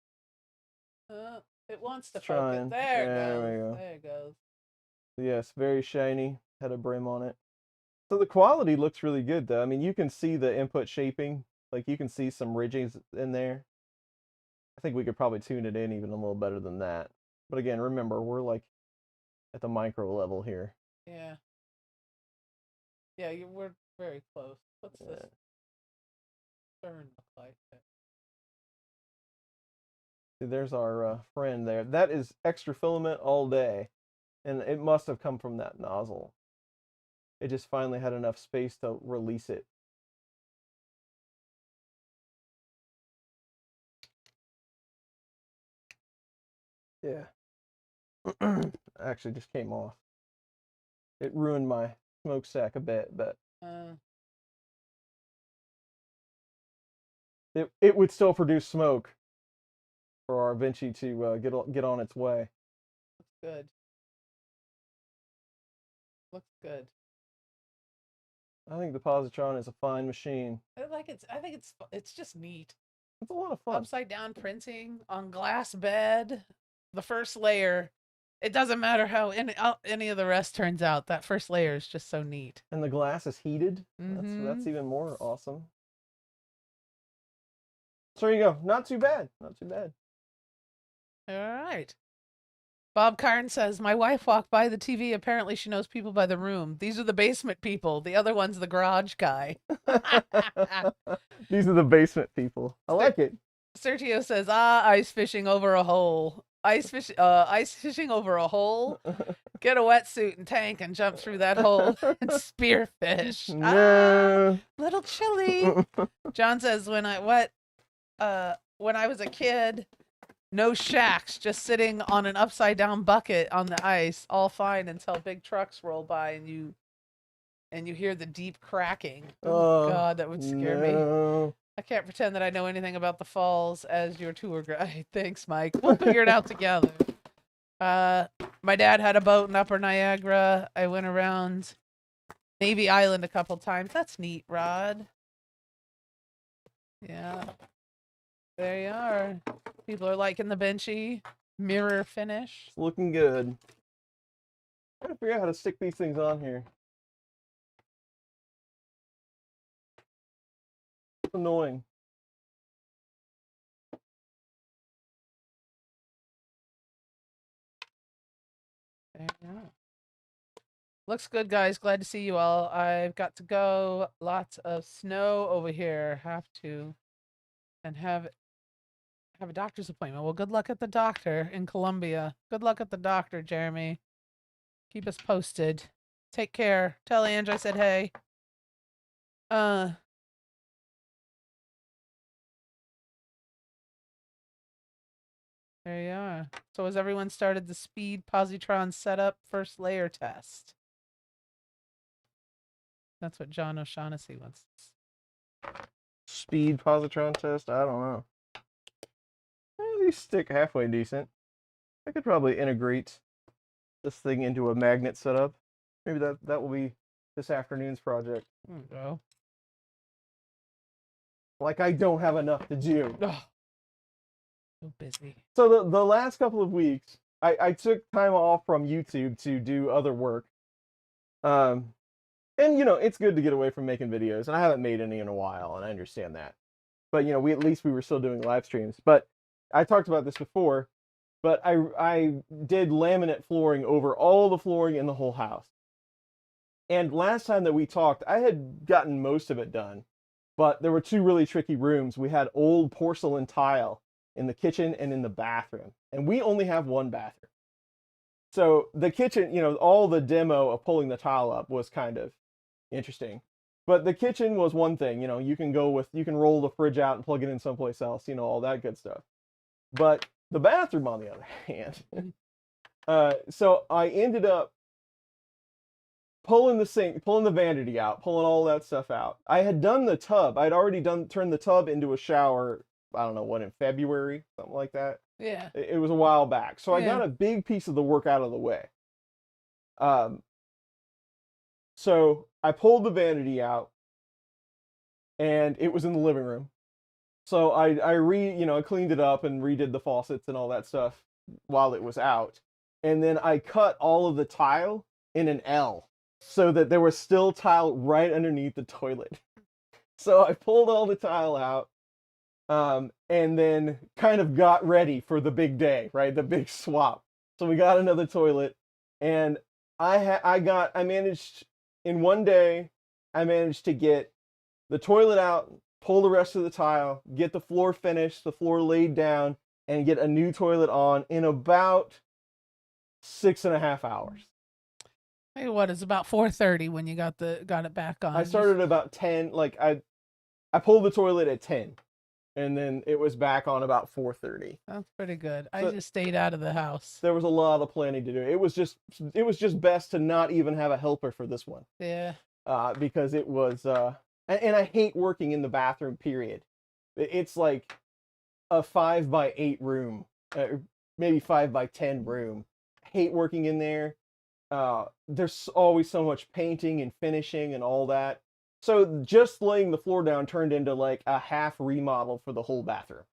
It wants to It's trying. focus. There we it go. goes. There it goes. Yes, very shiny. Had a brim on it. So the quality looks really good, though. I mean, you can see the input shaping. Like, you can see some ridgings in there. I think we could probably tune it in even a little better than that. But again, remember, we're like at the micro level here. Yeah. Yeah, we're very close. What's this turn look like? See, there's our friend there. That is extra filament all day. And it must have come from that nozzle. It just finally had enough space to release it. Yeah. Actually just came off. It ruined my smokestack a bit, but it would still produce smoke for our Vinci to get on its way. Looks good. Looks good. I think the Positron is a fine machine. I think it's just neat. It's a lot of fun. Upside down printing on glass bed. The first layer. It doesn't matter how any of the rest turns out. That first layer is just so neat. And the glass is heated. Mm-hmm. That's even more awesome. So there you go. Not too bad. Not too bad. All right. Bob Karn says, my wife walked by the TV. Apparently she knows people by the room. These are the basement people. The other one's the garage guy. These are the basement people. I like it. Sergio says, ice fishing over a hole. Ice fishing over a hole. Get a wetsuit and tank and jump through that hole and spearfish. No. Little chilly. John says, when I was a kid, no shacks, just sitting on an upside down bucket on the ice, all fine until big trucks roll by and you hear the deep cracking. Oh God, that would scare me. I can't pretend that I know anything about the falls as your tour guide. Thanks, Mike. We'll figure it out together. My dad had a boat in Upper Niagara. I went around Navy Island a couple times. That's neat, Rod. Yeah. There you are. People are liking the benchy mirror finish. It's looking good. I'm trying to figure out how to stick these things on here. It's annoying. There you go. Looks good, guys. Glad to see you all. I've got to go. Lots of snow over here. Have to and have a doctor's appointment. Well, good luck at the doctor in Columbia. Good luck at the doctor, Jeremy. Keep us posted. Take care. Tell Ange I said hey. There you are. So has everyone started the speed positron setup first layer test? That's what John O'Shaughnessy wants. Speed positron test? I don't know. These stick halfway decent. I could probably integrate this thing into a magnet setup. Maybe that will be this afternoon's project. There you go. Like I don't have enough to do. Oh, so busy. So the last couple of weeks, I took time off from YouTube to do other work. And you know, it's good to get away from making videos, and I haven't made any in a while, and I understand that. But you know, at least we were still doing live streams. But I talked about this before, but I did laminate flooring over all the flooring in the whole house. And last time that we talked, I had gotten most of it done, but there were two really tricky rooms. We had old porcelain tile in the kitchen and in the bathroom, and we only have one bathroom. So the kitchen, you know, all the demo of pulling the tile up was kind of interesting. But the kitchen was one thing, you can roll the fridge out and plug it in someplace else, all that good stuff. But the bathroom, on the other hand, so I ended up pulling the sink, pulling the vanity out, pulling all that stuff out. I had done the tub. I'd already turned the tub into a shower, I don't know what, in February, something like that. Yeah. It was a while back. So I Yeah. got a big piece of the work out of the way. So I pulled the vanity out, and it was in the living room. So I cleaned it up and redid the faucets and all that stuff while it was out. And then I cut all of the tile in an L so that there was still tile right underneath the toilet. So I pulled all the tile out, and then kind of got ready for the big day, right? The big swap. So we got another toilet, and I managed in one day, I managed to get the toilet out, pull the rest of the tile, get the floor finished, the floor laid down, and get a new toilet on in about 6.5 hours. Hey, what? It's about 4:30 when you got it back on. I started at about 10. Like I pulled the toilet at 10, and then it was back on about 4:30. That's pretty good. So I just stayed out of the house. there was a lot of planning to do. It was just best to not even have a helper for this one. Yeah. Because it was and I hate working in the bathroom, period. It's like a 5x8 room, maybe 5x10 room. I hate working in there. There's always so much painting and finishing and all that. So just laying the floor down turned into like a half remodel for the whole bathroom.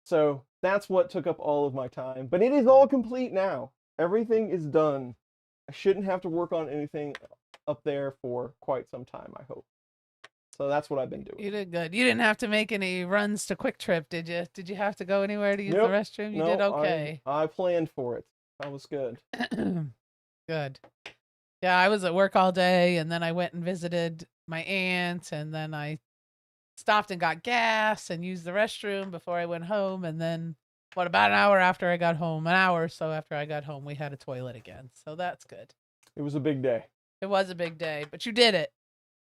So that's what took up all of my time. But it is all complete now. Everything is done. I shouldn't have to work on anything up there for quite some time, I hope. So that's what I've been doing. You did good. You didn't have to make any runs to Quick Trip, did you? Did you have to go anywhere to use the Nope. restroom? You No, did okay. I planned for it. That was good. Good. Yeah, I was at work all day, and then I went and visited my aunt, and then I stopped and got gas and used the restroom before I went home, and then about an hour after I got home, an hour or so after I got home, we had a toilet again. So that's good. It was a big day. It was a big day, but you did it.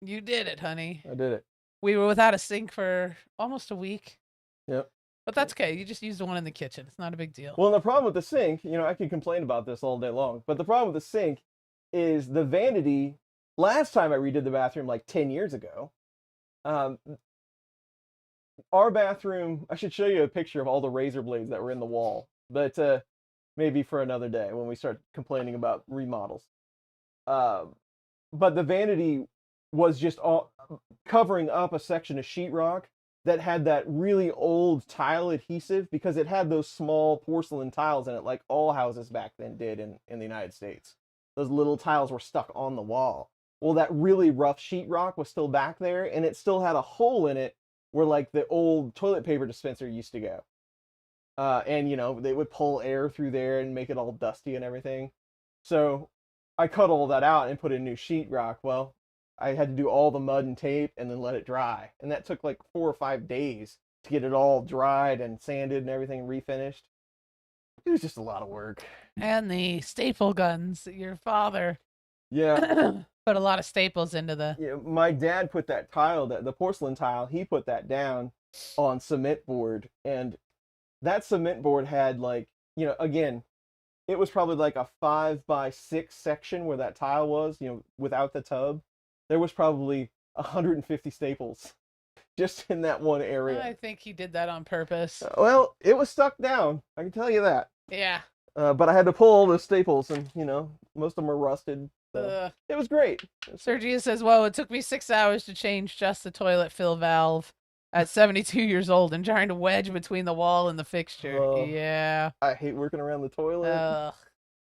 You did it, honey. I did it. We were without a sink for almost a week. Yep. But that's okay. You just used the one in the kitchen. It's not a big deal. Well, the problem with the sink, I could complain about this all day long, but the problem with the sink is the vanity. Last time I redid the bathroom, like 10 years ago, our bathroom, I should show you a picture of all the razor blades that were in the wall, but maybe for another day when we start complaining about remodels. But the vanity was just all covering up a section of sheetrock that had that really old tile adhesive, because it had those small porcelain tiles in it, like all houses back then did in the United States. Those little tiles were stuck on the wall. Well, that really rough sheetrock was still back there, and it still had a hole in it where like the old toilet paper dispenser used to go. And they would pull air through there and make it all dusty and everything. So I cut all that out and put in new sheetrock. Well, I had to do all the mud and tape and then let it dry. And that took like 4 or 5 days to get it all dried and sanded and everything refinished. It was just a lot of work. And the staple guns, your father Yeah. put a lot of staples into the... Yeah, my dad put that tile, the porcelain tile, he put that down on cement board. And that cement board had like, again, it was probably like a 5x6 section where that tile was, without the tub. There was probably 150 staples just in that one area. I think he did that on purpose. Well, it was stuck down. I can tell you that. Yeah. But I had to pull all those staples, and most of them were rusted. So it was great. Sergio says, "Whoa, it took me 6 hours to change just the toilet fill valve at 72 years old and trying to wedge between the wall and the fixture." Yeah. I hate working around the toilet. Ugh.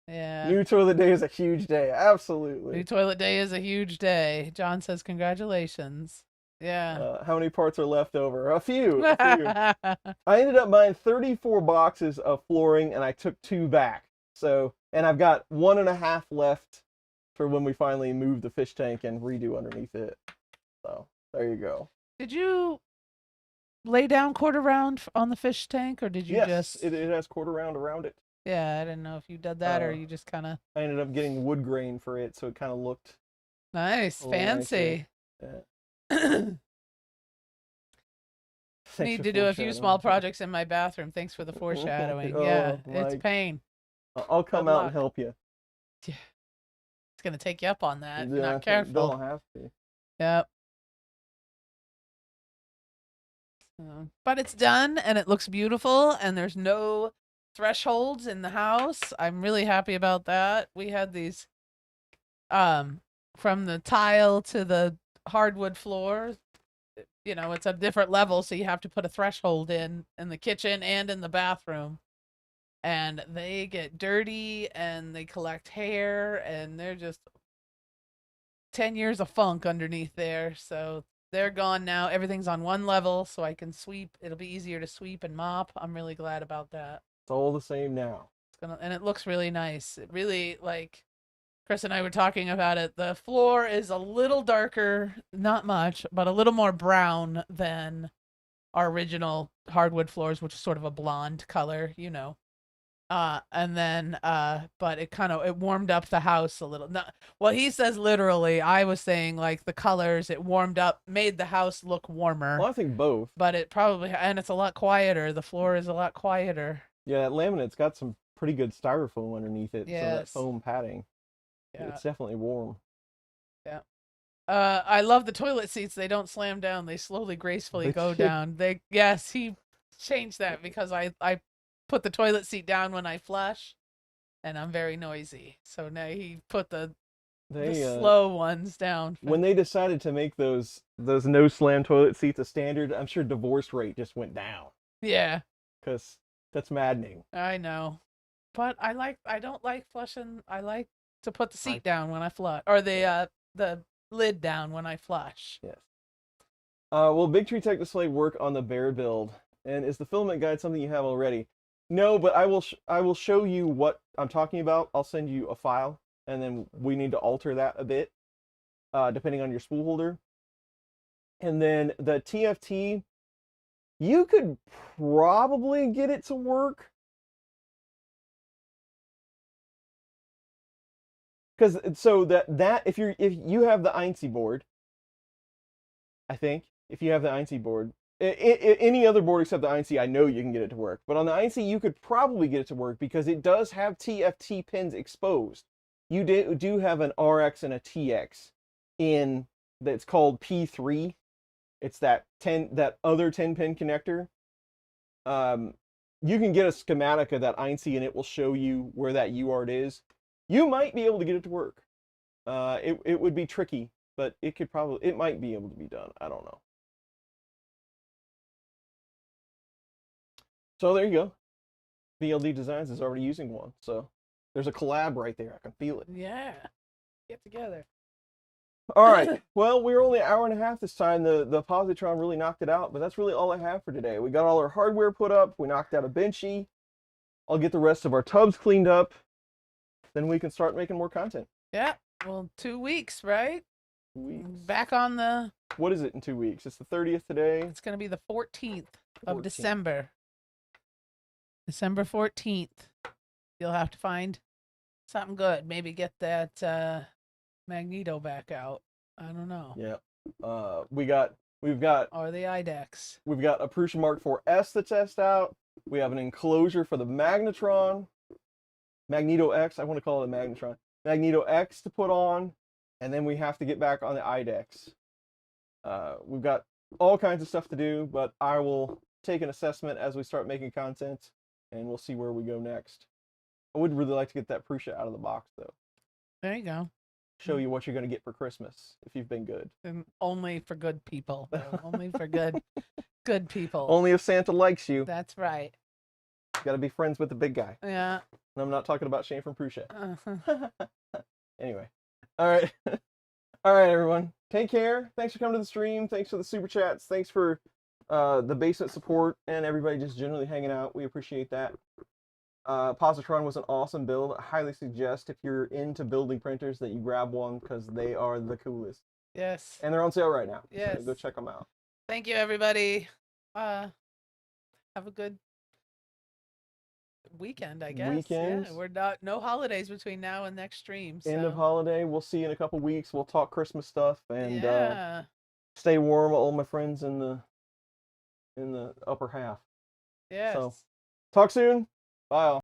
Yeah. New toilet day is a huge day. Absolutely. New toilet day is a huge day. John says, "Congratulations." Yeah. How many parts are left over? A few. I ended up buying 34 boxes of flooring, and I took 2 back. So, and I've got 1.5 left for when we finally move the fish tank and redo underneath it. So there you go. Did you lay down quarter round on the fish tank, or did you just? It has quarter round around it. Yeah, I didn't know if you did that or you just kind of. I ended up getting wood grain for it, so it kind of looked Nice, fancy. Thanks Need for to do a few small foreshadowing. projects in my bathroom. Thanks for the foreshadowing. Yeah, Oh, it's Mike. pain. I'll come Good out and luck. help you. Yeah. It's gonna take you up on that if you're Yeah, not careful. don't have to. Yep. But it's done and it looks beautiful and there's no thresholds in the house. I'm really happy about that. We had these from the tile to the hardwood floor. You know, it's a different level, so you have to put a threshold in the kitchen and in the bathroom. And they get dirty and they collect hair and they're just 10 years of funk underneath there. So they're gone now. Everything's on one level, so I can sweep. It'll be easier to sweep and mop. I'm really glad about that. It's all the same now. And it looks really nice. It really, like, Chris and I were talking about it. The floor is a little darker, not much, but a little more brown than our original hardwood floors, which is sort of a blonde color, you know. And then but it warmed up the house a little. Not, well, he says literally. I was saying like the colors, it warmed up, made the house look warmer. Well, I think both. But it probably, and it's a lot quieter. The floor is a lot quieter. Yeah, that laminate's got some pretty good styrofoam underneath it. Yes. So that foam padding. Yeah. It's definitely warm. Yeah. I love the toilet seats. They don't slam down. They slowly, gracefully go down. Yes, he changed that because I put the toilet seat down when I flush, and I'm very noisy. So now he put the slow ones down. When they decided to make those no slam toilet seats a standard, I'm sure divorce rate just went down. Yeah. Because that's maddening. I know. But I don't like flushing. I like to put the seat down when I flush, or the lid down when I flush. Yes. Will Big Tree Tech Display work on the bear build? And is the filament guide something you have already? No, but I will show you what I'm talking about. I'll send you a file, and then we need to alter that a bit, depending on your spool holder. And then the TFT, you could probably get it to work. Because so that if you have the INC board, I think if you have the INC board, any other board except the INC, I know you can get it to work. But on the INC, you could probably get it to work because it does have TFT pins exposed. You do have an RX and a TX in that's called P3. It's that other 10-pin connector. You can get a schematic of that INC and it will show you where that UART is. You might be able to get it to work. It would be tricky, but it might be able to be done. I don't know. So there you go. BLD Designs is already using one. So there's a collab right there. I can feel it. Yeah. Get together. All right. Well, we're only an hour and a half this time. The Positron really knocked it out, but that's really all I have for today. We got all our hardware put up. We knocked out a benchy. I'll get the rest of our tubs cleaned up. Then we can start making more content. Yeah. Well, 2 weeks, right? 2 weeks. Back on the... What is it in 2 weeks? It's the 30th today. It's going to be the 14th of December. December 14th. You'll have to find something good. Maybe get that Magneto back out. I don't know. Yeah. We've got or the IDEX. We've got a Prusa Mark IV's to test out. We have an enclosure for the Magnetron. Magneto X, I want to call it a Magnetron. Magneto X to put on, and then we have to get back on the IDEX. We've got all kinds of stuff to do, but I will take an assessment as we start making content, and we'll see where we go next. I would really like to get that Prusa out of the box, though. There you go. Show you what you're going to get for Christmas if you've been good. And only for good people. Though. Only for good people. Only if Santa likes you. That's right. You got to be friends with the big guy. Yeah. And I'm not talking about Shane from Prusa. Anyway. All right. All right, everyone. Take care. Thanks for coming to the stream. Thanks for the super chats. Thanks for the basement support and everybody just generally hanging out. We appreciate that. Positron was an awesome build. I highly suggest if you're into building printers that you grab one because they are the coolest. Yes. And they're on sale right now. Yes. So go check them out. Thank you, everybody. Have a good weekend, I guess. Weekend. Yeah, we're no holidays between now and next stream. End of So holiday. We'll see you in a couple weeks. We'll talk Christmas stuff and yeah, stay warm, all my friends in the upper half. yes. So talk soon. Bye all.